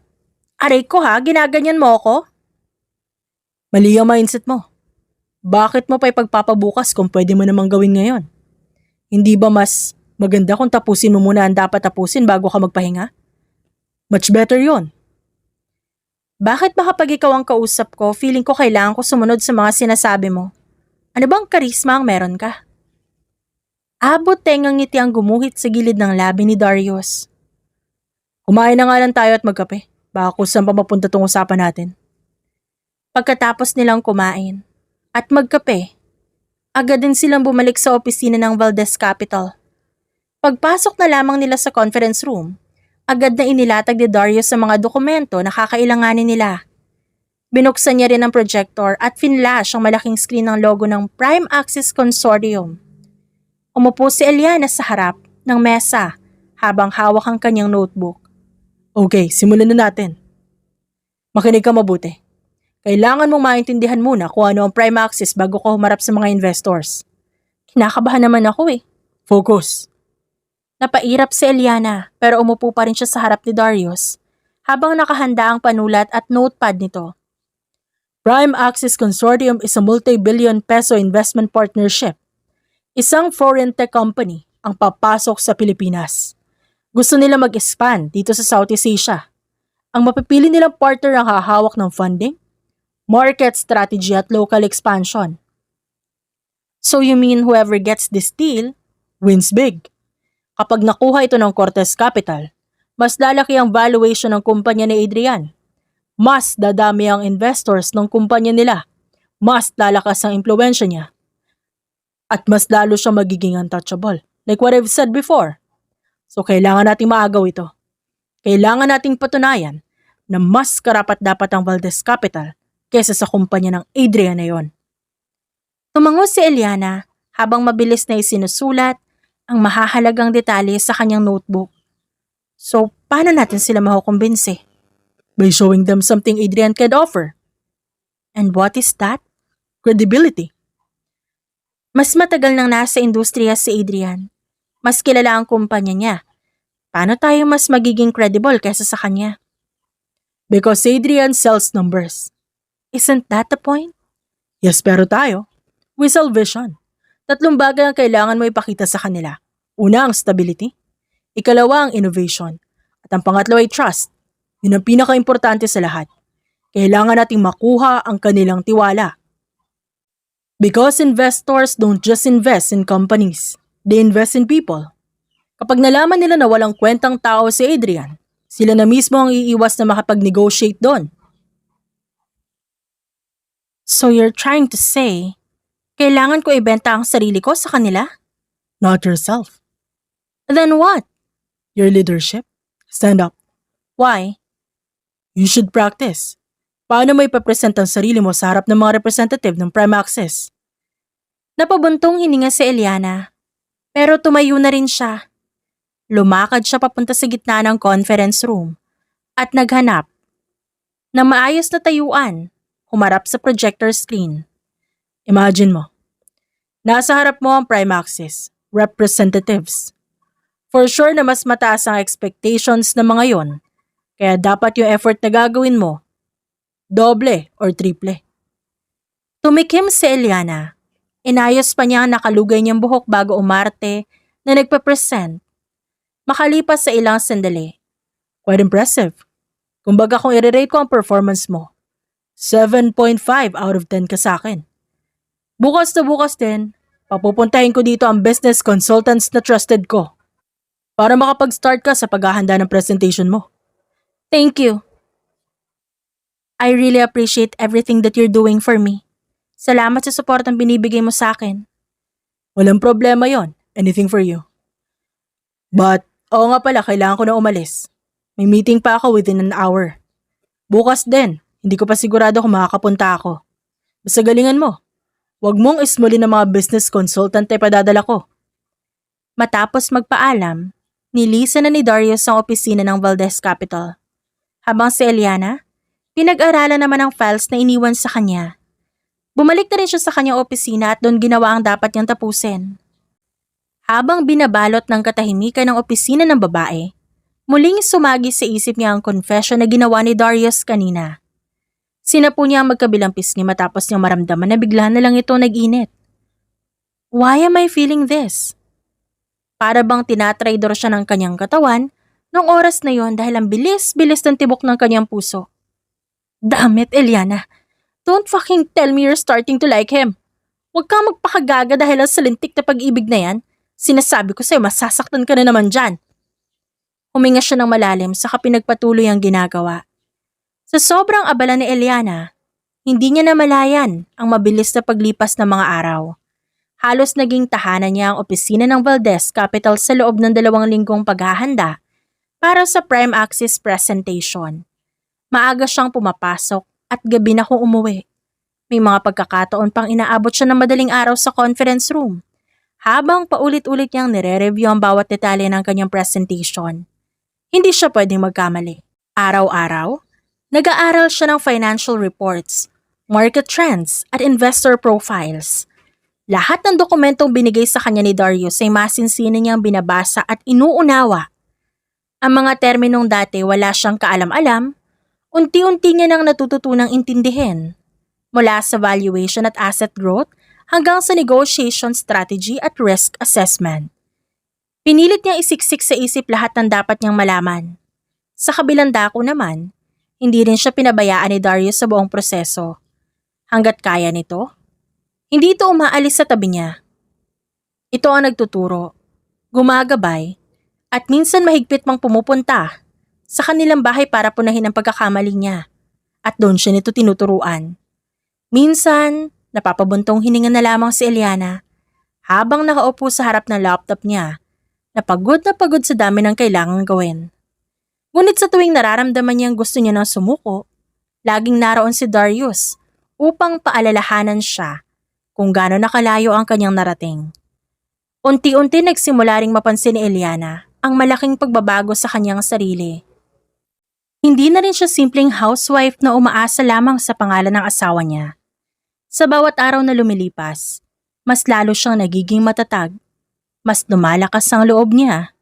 [SPEAKER 1] Aray ko ha, ginaganyan mo ako?
[SPEAKER 2] Mali ang mindset mo. Bakit mo pa ipagpapabukas kung pwede mo namang gawin ngayon? Hindi ba mas maganda kung tapusin mo muna ang dapat tapusin bago ka magpahinga? Much better yon.
[SPEAKER 1] Bakit ba kapag ikaw ang kausap ko, feeling ko kailangan ko sumunod sa mga sinasabi mo? Ano bang karisma ang meron ka? Abot tengang ngiti ang gumuhit sa gilid ng labi ni Darius.
[SPEAKER 2] Kumain na nga lang tayo at magkape. Baka kung saan pa mapunta tong usapan natin.
[SPEAKER 1] Pagkatapos nilang kumain at magkape, agad din silang bumalik sa opisina ng Valdez Capital. Pagpasok na lamang nila sa conference room, agad na inilatag ni Darius sa mga dokumento na kakailanganin nila. Binuksan niya rin ang projector at finlash ang malaking screen ng logo ng Prime Access Consortium. Umupo si Eliana sa harap ng mesa habang hawak ang kanyang notebook.
[SPEAKER 2] Okay, simulan na natin. Makinig ka mabuti. Kailangan mong maintindihan muna kung ano ang Prime Access bago ka humarap sa mga investors.
[SPEAKER 1] Kinakabahan naman ako eh.
[SPEAKER 2] Focus.
[SPEAKER 1] Napairap si Eliana pero umupo pa rin siya sa harap ni Darius habang nakahanda ang panulat at notepad nito.
[SPEAKER 2] Prime Access Consortium is a multi-billion peso investment partnership. Isang foreign tech company ang papasok sa Pilipinas. Gusto nila mag-expand dito sa Southeast Asia. Ang mapipili nilang partner ang hahawak ng funding, market strategy at local expansion.
[SPEAKER 1] So you mean whoever gets this deal
[SPEAKER 2] Wins big. Kapag nakuha ito ng Cortez Capital, mas lalaki ang valuation ng kumpanya ni Adrian. Mas dadami ang investors ng kumpanya nila. Mas lalakas ang impluwensya niya. At mas lalo siya magiging untouchable. Like what I've said before. So kailangan nating maagaw ito. Kailangan nating patunayan na mas karapat-dapat ang Valdez Capital kesa sa kumpanya ng Adrian na yon.
[SPEAKER 1] Tumango si Eliana habang mabilis na isinusulat ang mahahalagang detalye sa kanyang notebook. So, paano natin sila makukumbinsi?
[SPEAKER 2] By showing them something Adrian can offer.
[SPEAKER 1] And what is that?
[SPEAKER 2] Credibility.
[SPEAKER 1] Mas matagal nang nasa industriya si Adrian. Mas kilala ang kumpanya niya. Paano tayo mas magiging credible kaysa sa kanya?
[SPEAKER 2] Because Adrian sells numbers.
[SPEAKER 1] Isn't that the point?
[SPEAKER 2] Yes, pero tayo, we sell vision. 3 bagay ang kailangan mo ipakita sa kanila. Una ang stability. Ikalawa ang innovation. At ang pangatlo ay trust. Yun ang pinaka-importante sa lahat. Kailangan nating makuha ang kanilang tiwala. Because investors don't just invest in companies. They invest in people. Kapag nalaman nila na walang kwentang tao si Adrian, sila na mismo ang iiwas na makapag-negotiate doon.
[SPEAKER 1] So you're trying to say, kailangan ko ibenta ang sarili ko sa kanila?
[SPEAKER 2] Not yourself.
[SPEAKER 1] Then what?
[SPEAKER 2] Your leadership. Stand up.
[SPEAKER 1] Why?
[SPEAKER 2] You should practice. Paano mo ipapresent ang sarili mo sa harap ng mga representative ng Prime Access?
[SPEAKER 1] Napabuntong hininga si Eliana, pero tumayo na rin siya. Lumakad siya papunta sa gitna ng conference room at naghanap ng maayos na tayuan, humarap sa projector screen.
[SPEAKER 2] Imagine mo, nasa harap mo ang Prime Access, representatives. For sure na mas mataas ang expectations ng mga yon, kaya dapat yung effort na gagawin mo, doble or triple.
[SPEAKER 1] Tumikim si Eliana. Inayos pa niya ang nakalugay niyang buhok bago umarte na nagpa-present. Makalipas sa ilang sandali.
[SPEAKER 2] Quite impressive. Kumbaga kung i-rate ko ang performance mo, 7.5 out of 10 ka sa akin. Bukas na bukas din, papupuntahin ko dito ang business consultants na trusted ko para makapag-start ka sa paghahanda ng presentation mo.
[SPEAKER 1] Thank you. I really appreciate everything that you're doing for me. Salamat sa suportang binibigay mo sa akin.
[SPEAKER 2] Walang problema yon. Anything for you. But, oo nga pala, kailangan ko na umalis. May meeting pa ako within an hour. Bukas din, hindi ko pa sigurado kung makakapunta ako. Basta galingan mo. Huwag mong ismuli ng mga business consultant ay padadala ko.
[SPEAKER 1] Matapos magpaalam, nilisan na ni Darius ang opisina ng Valdez Capital. Habang si Eliana, pinag-aralan naman ang files na iniwan sa kanya. Bumalik na rin siya sa kanyang opisina at doon ginawa ang dapat niyang tapusin. Habang binabalot ng katahimikan ng opisina ng babae, muling sumagi sa isip niya ang confession na ginawa ni Darius kanina. Sinapo niya ang magkabilang pisngi matapos niyang maramdaman na bigla na lang ito nag-init. Why am I feeling this? Para bang tinatraidor siya ng kanyang katawan noong oras na yon dahil ang bilis-bilis ng tibok ng kanyang puso. Damn it, Eliana. Don't fucking tell me you're starting to like him. Huwag kang magpakagaga dahil sa lintik na pag-ibig na yan. Sinasabi ko sa'yo, masasaktan ka na naman dyan. Huminga siya ng malalim saka pinagpatuloy ang ginagawa. Sa sobrang abala ni Eliana, hindi niya namalayan ang mabilis na paglipas ng mga araw. Halos naging tahanan niya ang opisina ng Valdez Capital sa loob ng 2 linggong paghahanda para sa Prime Access presentation. Maaga siyang pumapasok at gabi na kung umuwi. May mga pagkakataon pang inaabot siya ng madaling araw sa conference room habang paulit-ulit niyang nire-review ang bawat detalye ng kanyang presentation. Hindi siya pwedeng magkamali. Araw-araw, nag-aaral siya ng financial reports, market trends at investor profiles. Lahat ng dokumentong binigay sa kanya ni Darius ay masinsinin niyang binabasa at inuunawa. Ang mga terminong dati wala siyang kaalam-alam, unti-unti niya nang natututunang intindihin. Mula sa valuation at asset growth hanggang sa negotiation strategy at risk assessment. Pinilit niyang isiksik sa isip lahat ng dapat niyang malaman. Sa kabilang dako naman, hindi rin siya pinabayaan ni Darius sa buong proseso. Hanggat kaya nito, hindi ito umaalis sa tabi niya. Ito ang nagtuturo, gumagabay, at minsan mahigpit mang pumupunta sa kanilang bahay para punahin ang pagkakamali niya. At doon siya nito tinuturuan. Minsan, napapabuntong hininga na lamang si Eliana habang nakaupo sa harap ng laptop niya na pagod sa dami ng kailangang gawin. Ngunit sa tuwing nararamdaman niyang gusto niya ng sumuko, laging naroon si Darius upang paalalahanan siya kung gaano nakalayo ang kanyang narating. Unti-unti nagsimula ring mapansin ni Eliana ang malaking pagbabago sa kanyang sarili. Hindi na rin siya simpleng housewife na umaasa lamang sa pangalan ng asawa niya. Sa bawat araw na lumilipas, mas lalo siyang nagiging matatag, mas lumalakas ang loob niya,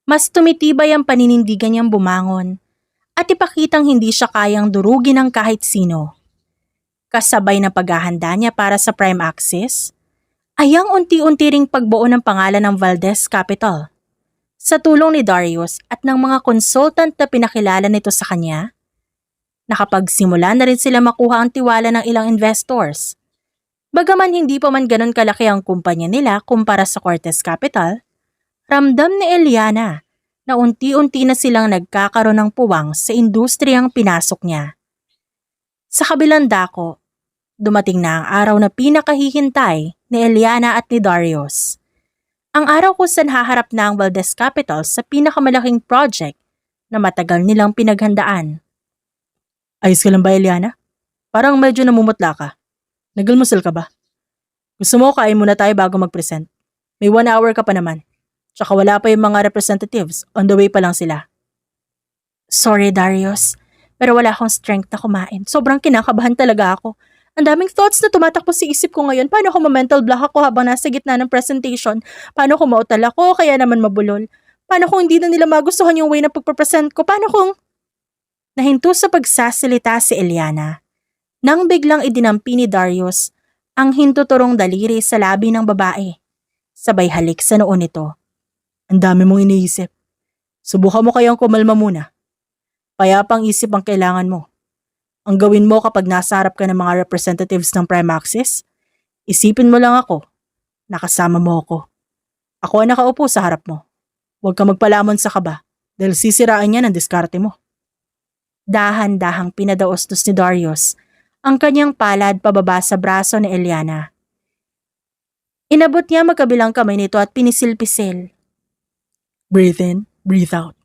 [SPEAKER 1] mas tumitibay ang paninindigan niyang bumangon, at ipakitang hindi siya kayang durugin ng kahit sino. Kasabay ng paghahanda niya para sa Prime Access, ay ang unti-unti ring pagbuo ng pangalan ng Valdez Capital. Sa tulong ni Darius at ng mga consultant na pinakilala nito sa kanya, nakapagsimula na rin sila makuha ang tiwala ng ilang investors. Bagaman hindi pa man ganun kalaki ang kumpanya nila kumpara sa Cortez Capital, ramdam ni Eliana na unti-unti na silang nagkakaroon ng puwang sa industriyang pinasok niya. Sa kabilang dako, dumating na ang araw na pinakahihintay ni Eliana at ni Darius. Ang araw kung saan haharap na ang Valdez Capital sa pinakamalaking project na matagal nilang pinaghandaan.
[SPEAKER 2] Ayos ka lang ba, Eliana? Parang medyo namumutla ka. Nagulmusal ka ba? Gusto mo kain muna tayo bago mag-present? May 1 hour ka pa naman. Tsaka wala pa yung mga representatives. On the way pa lang sila.
[SPEAKER 1] Sorry, Darius. Pero wala akong strength na kumain. Sobrang kinakabahan talaga ako. Ang daming thoughts na tumatakbo sa isip ko ngayon. Paano kung ma-mental block ako habang nasa gitna ng presentation? Paano kung mautal ako kaya naman mabulol? Paano kung hindi na nila magustuhan yung way na pagpapresent ko? Paano kung... Nahinto sa pagsasalita si Eliana nang biglang idinampi ni Darius ang hintuturong daliri sa labi ng babae. Sabay halik sa noon nito.
[SPEAKER 2] Ang dami mong iniisip. Subukan mo kayang kumalma muna. Payapang isip ang kailangan mo. Ang gawin mo kapag nasa harap ka ng mga representatives ng Prime Access, isipin mo lang ako, nakasama mo ako. Ako ang nakaupo sa harap mo. Huwag ka magpalamon sa kaba dahil sisiraan niya ng diskarte mo.
[SPEAKER 1] Dahan-dahang pinadaostos ni Darius ang kanyang palad pababa sa braso ni Eliana. Inabot niya magkabilang kamay nito at pinisil-pisil.
[SPEAKER 2] Breathe in, breathe out.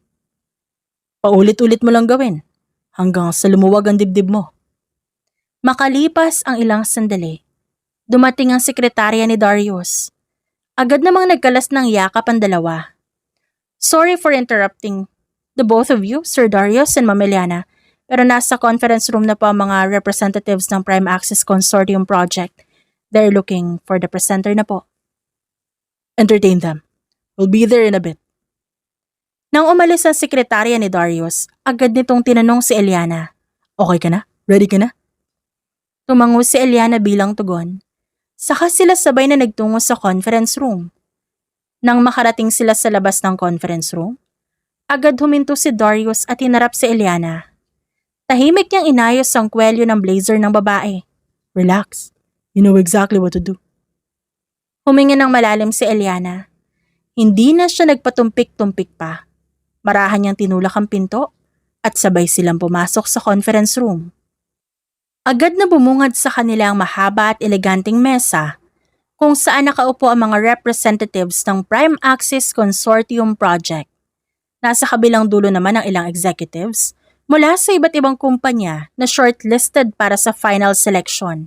[SPEAKER 2] Paulit-ulit mo lang gawin hanggang sa lumuwag ang dibdib mo.
[SPEAKER 1] Makalipas ang ilang sandali, dumating ang sekretarya ni Darius. Agad namang nagkalas ng yakap ang dalawa. Sorry for interrupting the both of you, Sir Darius and Ma'am Eliana, pero nasa conference room na po ang mga representatives ng Prime Access Consortium Project. They're looking for the presenter na po.
[SPEAKER 2] Entertain them. We'll be there in a bit.
[SPEAKER 1] Nang umalis ang sekretarya ni Darius, agad nitong tinanong si Eliana.
[SPEAKER 2] Okay ka na? Ready ka na?
[SPEAKER 1] Tumango si Eliana bilang tugon. Saka sila sabay na nagtungo sa conference room. Nang makarating sila sa labas ng conference room, agad huminto si Darius at hinarap si Eliana. Tahimik niyang inayos ang kwelyo ng blazer ng babae.
[SPEAKER 2] Relax. You know exactly what to do.
[SPEAKER 1] Huminga ng malalim si Eliana. Hindi na siya nagpatumpik-tumpik pa. Marahan niyang tinulak ang pinto at sabay silang pumasok sa conference room. Agad na bumungad sa kanila ang mahaba at eleganteng mesa kung saan nakaupo ang mga representatives ng Prime Access Consortium Project. Nasa kabilang dulo naman ang ilang executives mula sa iba't ibang kumpanya na shortlisted para sa final selection.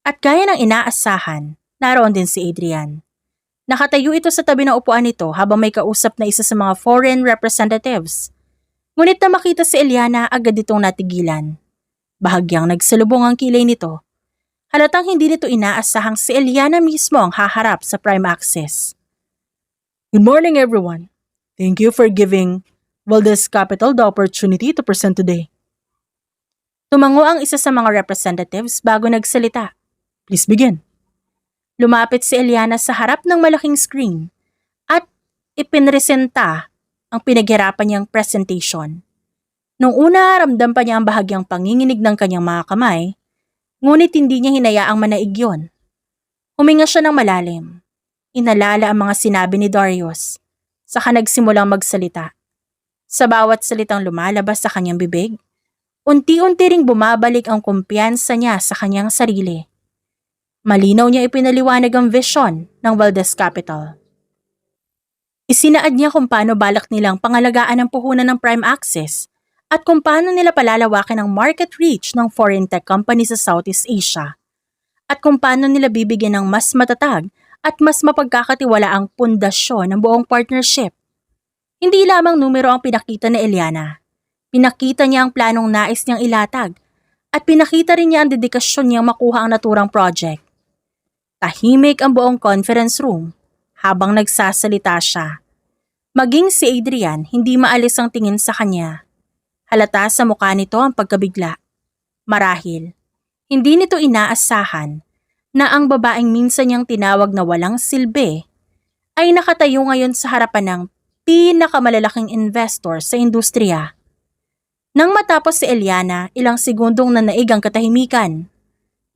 [SPEAKER 1] At gaya ng inaasahan, naroon din si Adrian. Nakatayo ito sa tabi ng upuan nito habang may kausap na isa sa mga foreign representatives. Ngunit na makita si Eliana, agad itong natigilan. Bahagyang nagsalubong ang kilay nito. Halatang hindi nito inaasahang si Eliana mismo ang haharap sa Prime Access.
[SPEAKER 2] Good morning, everyone. Thank you for giving Valdez Capital the opportunity to present today.
[SPEAKER 1] Tumango ang isa sa mga representatives bago nagsalita.
[SPEAKER 2] Please begin.
[SPEAKER 1] Lumapit si Eliana sa harap ng malaking screen at ipinresenta ang pinaghirapan niyang presentation. Nung una, ramdam pa niya ang bahagyang panginginig ng kanyang mga kamay, ngunit hindi niya hinayaang manaig yun. Huminga siya ng malalim. Inalala ang mga sinabi ni Darius. Saka nagsimulang magsalita. Sa bawat salitang lumalabas sa kanyang bibig, unti-unti ring bumabalik ang kumpiyansa niya sa kanyang sarili. Malinaw niya ipinaliwanag ang vision ng Valdez Capital. Isinaad niya kung paano balak nilang pangalagaan ang puhunan ng Prime Access at kung paano nila palalawakin ang market reach ng foreign tech company sa Southeast Asia at kung paano nila bibigyan ng mas matatag at mas mapagkakatiwalaang pundasyon ng buong partnership. Hindi lamang numero ang pinakita ni Eliana. Pinakita niya ang planong nais niyang ilatag at pinakita rin niya ang dedikasyon niyang makuha ang naturang project. Tahimik ang buong conference room habang nagsasalita siya. Maging si Adrian, hindi maalis ang tingin sa kanya. Halata sa mukha nito ang pagkabigla. Marahil, hindi nito inaasahan na ang babaeng minsan niyang tinawag na walang silbi ay nakatayo ngayon sa harapan ng pinakamalalaking investor sa industriya. Nang matapos si Eliana, ilang segundong nanaig ang katahimikan.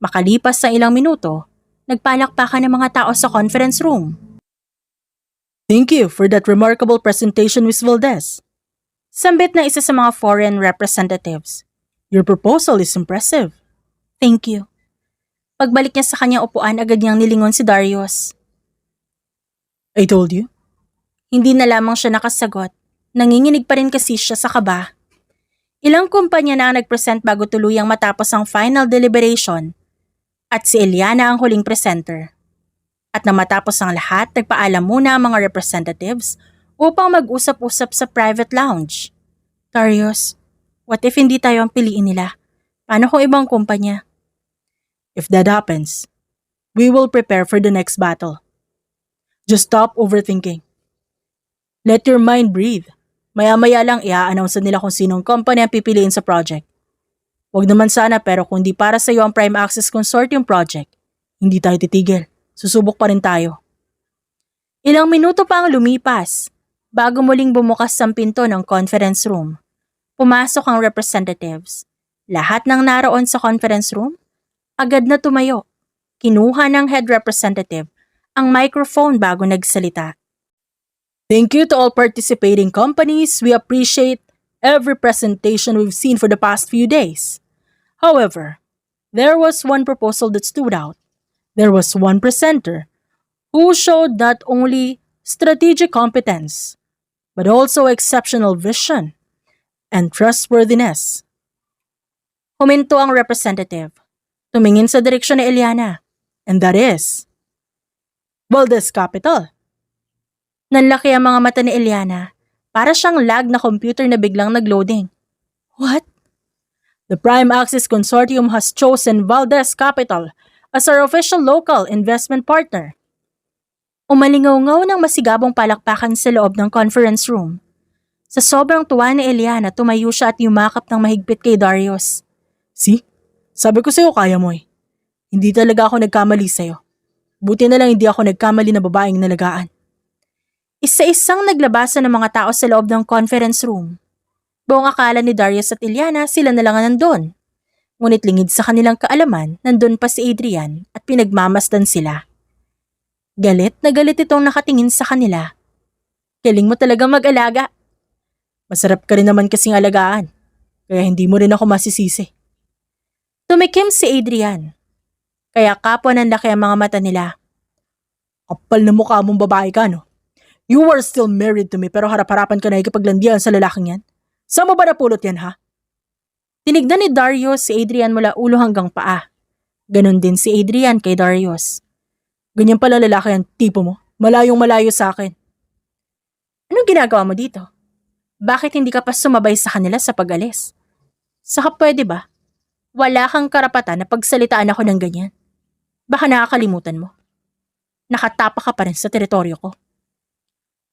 [SPEAKER 1] Makalipas sa ilang minuto, nagpalakpakan ng mga tao sa conference room.
[SPEAKER 2] Thank you for that remarkable presentation, Ms. Valdez.
[SPEAKER 1] Sambit na isa sa mga foreign representatives.
[SPEAKER 2] Your proposal is impressive.
[SPEAKER 1] Thank you. Pagbalik niya sa kanyang upuan, agad niyang nilingon si Darius.
[SPEAKER 2] I told you.
[SPEAKER 1] Hindi na lamang siya nakasagot. Nanginginig pa rin kasi siya sa kaba. Ilang kumpanya na ang nag-present bago tuluyang matapos ang final deliberation at si Eliana ang huling presenter. At nang matapos ang lahat, nagpaalam muna ang mga representatives upang mag-usap-usap sa private lounge. Darius, what if hindi tayo ang piliin nila? Paano kung ibang kumpanya?
[SPEAKER 2] If that happens, we will prepare for the next battle. Just stop overthinking. Let your mind breathe. Maya-maya lang i-a-announce nila kung sinong company ang pipiliin sa project. Huwag naman sana pero kung di para sa iyo ang Prime Access Consortium Project, hindi tayo titigil. Susubok pa rin tayo.
[SPEAKER 1] Ilang minuto pa ang lumipas bago muling bumukas ang pinto ng conference room. Pumasok ang representatives. Lahat ng naroon sa conference room, agad na tumayo. Kinuha ng head representative ang microphone bago nagsalita.
[SPEAKER 2] Thank you to all participating companies. We appreciate every presentation we've seen for the past few days. However, there was one proposal that stood out. There was one presenter who showed not only strategic competence, but also exceptional vision and trustworthiness.
[SPEAKER 1] Huminto ang representative. Tumingin sa direksyon ni Eliana.
[SPEAKER 2] And that is Valdez Capital.
[SPEAKER 1] Nanlaki ang mga mata ni Eliana. Para siyang lag na computer na biglang nagloading. What?
[SPEAKER 2] The Prime Access Consortium has chosen Valdez Capital as our official local investment partner.
[SPEAKER 1] Umalingaw-ngaw ng masigabong palakpakan sa loob ng conference room. Sa sobrang tuwa ni Eliana, tumayo siya at yumakap ng mahigpit kay Darius.
[SPEAKER 2] See? Sabi ko sa'yo kaya mo eh. Hindi talaga ako nagkamali sa'yo. Buti na lang hindi ako nagkamali na babaeng nalagaan.
[SPEAKER 1] Isa-isang naglabasan ng mga tao sa loob ng conference room. Buong akala ni Darius at Ilyana sila na lang ang nandun. Ngunit lingid sa kanilang kaalaman, nandun pa si Adrian at pinagmamasdan sila. Galit na galit itong nakatingin sa kanila. Galing mo talaga mag-alaga.
[SPEAKER 2] Masarap ka rin naman kasing alagaan. Kaya hindi mo rin ako masisisi.
[SPEAKER 1] Tumikim si Adrian. Kaya kapwa ng laki ang mga mata nila.
[SPEAKER 2] Kapal na mukha mong babae ka, no? You were still married to me pero harap-harapan ka na ikipaglandian sa lalaking yan. Saan mo ba napulot yan, ha?
[SPEAKER 1] Tinignan ni Darius si Adrian mula ulo hanggang paa. Ganon din si Adrian kay Darius.
[SPEAKER 2] Ganyan pala lalaki ang tipo mo. Malayong malayo sa akin.
[SPEAKER 1] Anong ginagawa mo dito? Bakit hindi ka pa sumabay sa kanila sa pag-alis? Saka pwede ba? Wala kang karapatan na pagsalitaan ako ng ganyan. Baka nakakalimutan mo. Nakatapa ka pa rin sa teritoryo ko.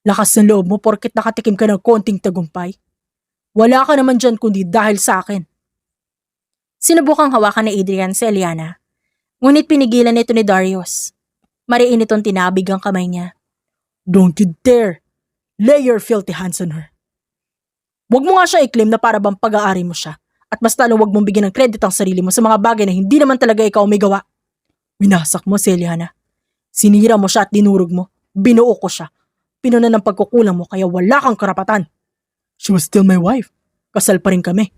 [SPEAKER 2] Lakas ng loob mo porket nakatikim ka ng konting tagumpay. Wala ka naman dyan kundi dahil sa akin.
[SPEAKER 1] Sinubukang hawakan ni Adrian si Ilyana. Ngunit pinigilan nito ni Darius. Mariin itong tinabig ang kamay niya.
[SPEAKER 2] Don't you dare lay your filthy hands on her. Huwag mo nga siya i-claim na para bang pag-aari mo siya. At mas lalo huwag mong bigyan ng credit ang sarili mo sa mga bagay na hindi naman talaga ikaw may gawa. Winasak mo si Ilyana. Sinira mo siya at dinurog mo. Binuo ko siya. Pinunan ng pagkukulang mo kaya wala kang karapatan. She was still my wife. Kasal pa rin kami.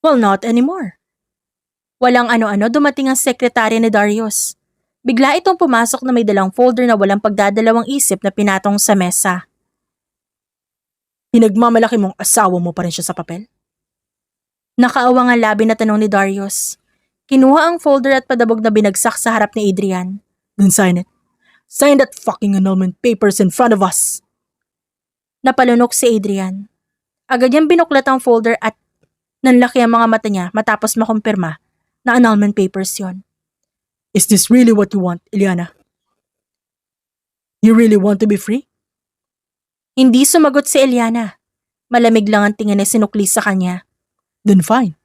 [SPEAKER 1] Well, not anymore. Walang ano-ano dumating ang sekretarya ni Darius. Bigla itong pumasok na may dalang folder na walang pagdadalawang isip na pinatong sa mesa.
[SPEAKER 2] Pinagmamalaki mong asawa mo pa rin siya sa papel?
[SPEAKER 1] Nakaawang ang labi na tanong ni Darius. Kinuha ang folder at padabog na binagsak sa harap ni Adrian.
[SPEAKER 2] Then sign it. Sign that fucking annulment papers in front of us.
[SPEAKER 1] Napalunok si Adrian. Agad niyang binuklat ang folder at nanlaki ang mga mata niya matapos makumpirma na annulment papers yon.
[SPEAKER 2] Is this really what you want, Ilyana? You really want to be free?
[SPEAKER 1] Hindi sumagot si Ilyana. Malamig lang ang tingin na sinukli sa kanya.
[SPEAKER 2] Then fine.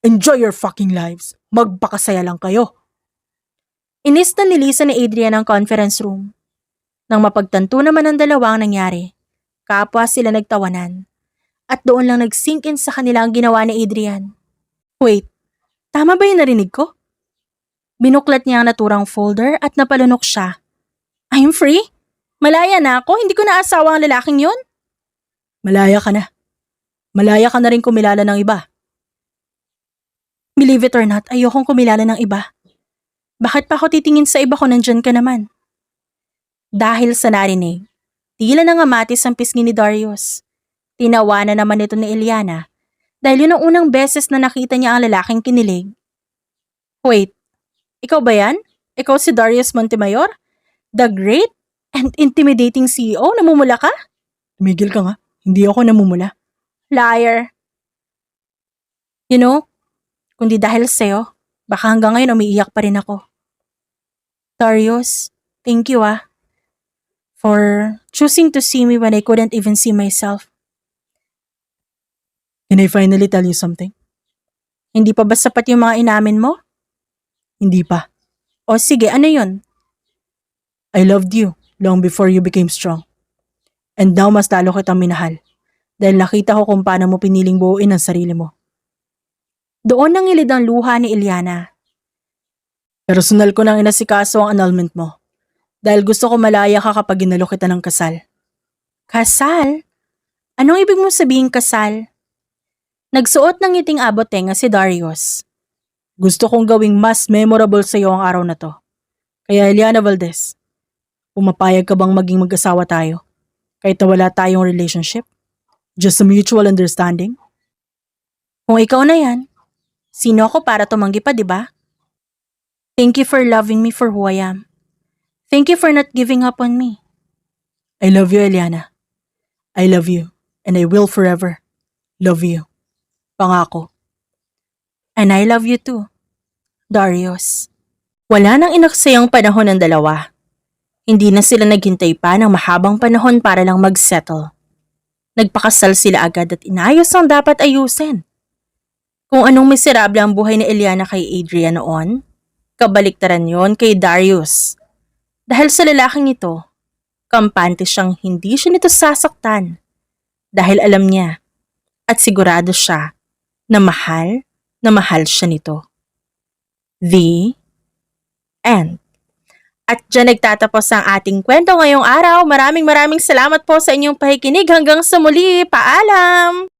[SPEAKER 2] Enjoy your fucking lives. Magpakasaya lang kayo.
[SPEAKER 1] Inis na nilisan ni Adrian ang conference room. Nang mapagtanto naman ang dalawa ang nangyari, kapwa sila nagtawanan. At doon lang nag-sink in sa kanila ang ginawa ni Adrian. Wait, tama ba yung narinig ko? Binuklat niya ang naturang folder at napalunok siya. I'm free? Malaya na ako, hindi ko na asawa ang lalaking yun.
[SPEAKER 2] Malaya ka na. Malaya ka na rin kumilala ng iba.
[SPEAKER 1] Believe it or not, ayokong kumilala ng iba. Bakit pa ako titingin sa iba kung nandyan ka naman? Dahil sa narinig, tila nangamatis ang pisngi ni Darius. Tinawanan naman ito ni Ilyana dahil yun ang unang beses na nakita niya ang lalaking kinilig. Wait, ikaw ba yan? Ikaw si Darius Montemayor? The great and intimidating CEO? Namumula ka?
[SPEAKER 2] Tumigil ka nga, hindi ako namumula.
[SPEAKER 1] Liar. You know, kundi dahil sa'yo, baka hanggang ngayon umiiyak pa rin ako. Darius, thank you for choosing to see me when I couldn't even see myself.
[SPEAKER 2] Can I finally tell you something?
[SPEAKER 1] Hindi pa ba sapat yung mga inamin mo?
[SPEAKER 2] Hindi pa.
[SPEAKER 1] O sige, ano yun?
[SPEAKER 2] I loved you long before you became strong. And now mas lalo kitang minahal. Dahil nakita ko kung paano mo piniling buuin ang sarili mo.
[SPEAKER 1] Doon nangilid ang luha ni Ilyana.
[SPEAKER 2] Personal ko nang inasikaso ang annulment mo. Dahil gusto ko malaya ka kapag ginalo kita ng kasal.
[SPEAKER 1] Kasal? Anong ibig mong sabihin kasal? Nagsuot ng ngiting abotenga si Darius.
[SPEAKER 2] Gusto kong gawing mas memorable sa iyo ang araw na to. Kaya Ilyana Valdez, pumapayag ka bang maging mag-asawa tayo? Kahit na wala tayong relationship? Just a mutual understanding?
[SPEAKER 1] Kung ikaw na yan, sino ako para tumanggi pa, di ba? Thank you for loving me for who I am. Thank you for not giving up on me.
[SPEAKER 2] I love you, Ilyana. I love you, and I will forever love you. Pangako.
[SPEAKER 1] And I love you too, Darius. Wala nang inaksayang panahon ng dalawa. Hindi na sila naghintay pa ng mahabang panahon para lang mag-settle. Nagpakasal sila agad at inayos ang dapat ayusin. Kung anong miserable ang buhay ni Eliana kay Adrian noon, kabaliktaran yon kay Darius. Dahil sa lalaking ito, kampante siyang hindi siya nito sasaktan dahil alam niya at sigurado siya na mahal siya nito. The end. At dyan nagtatapos ang ating kwento ngayong araw. Maraming salamat po sa inyong pakikinig. Hanggang sa muli. Paalam!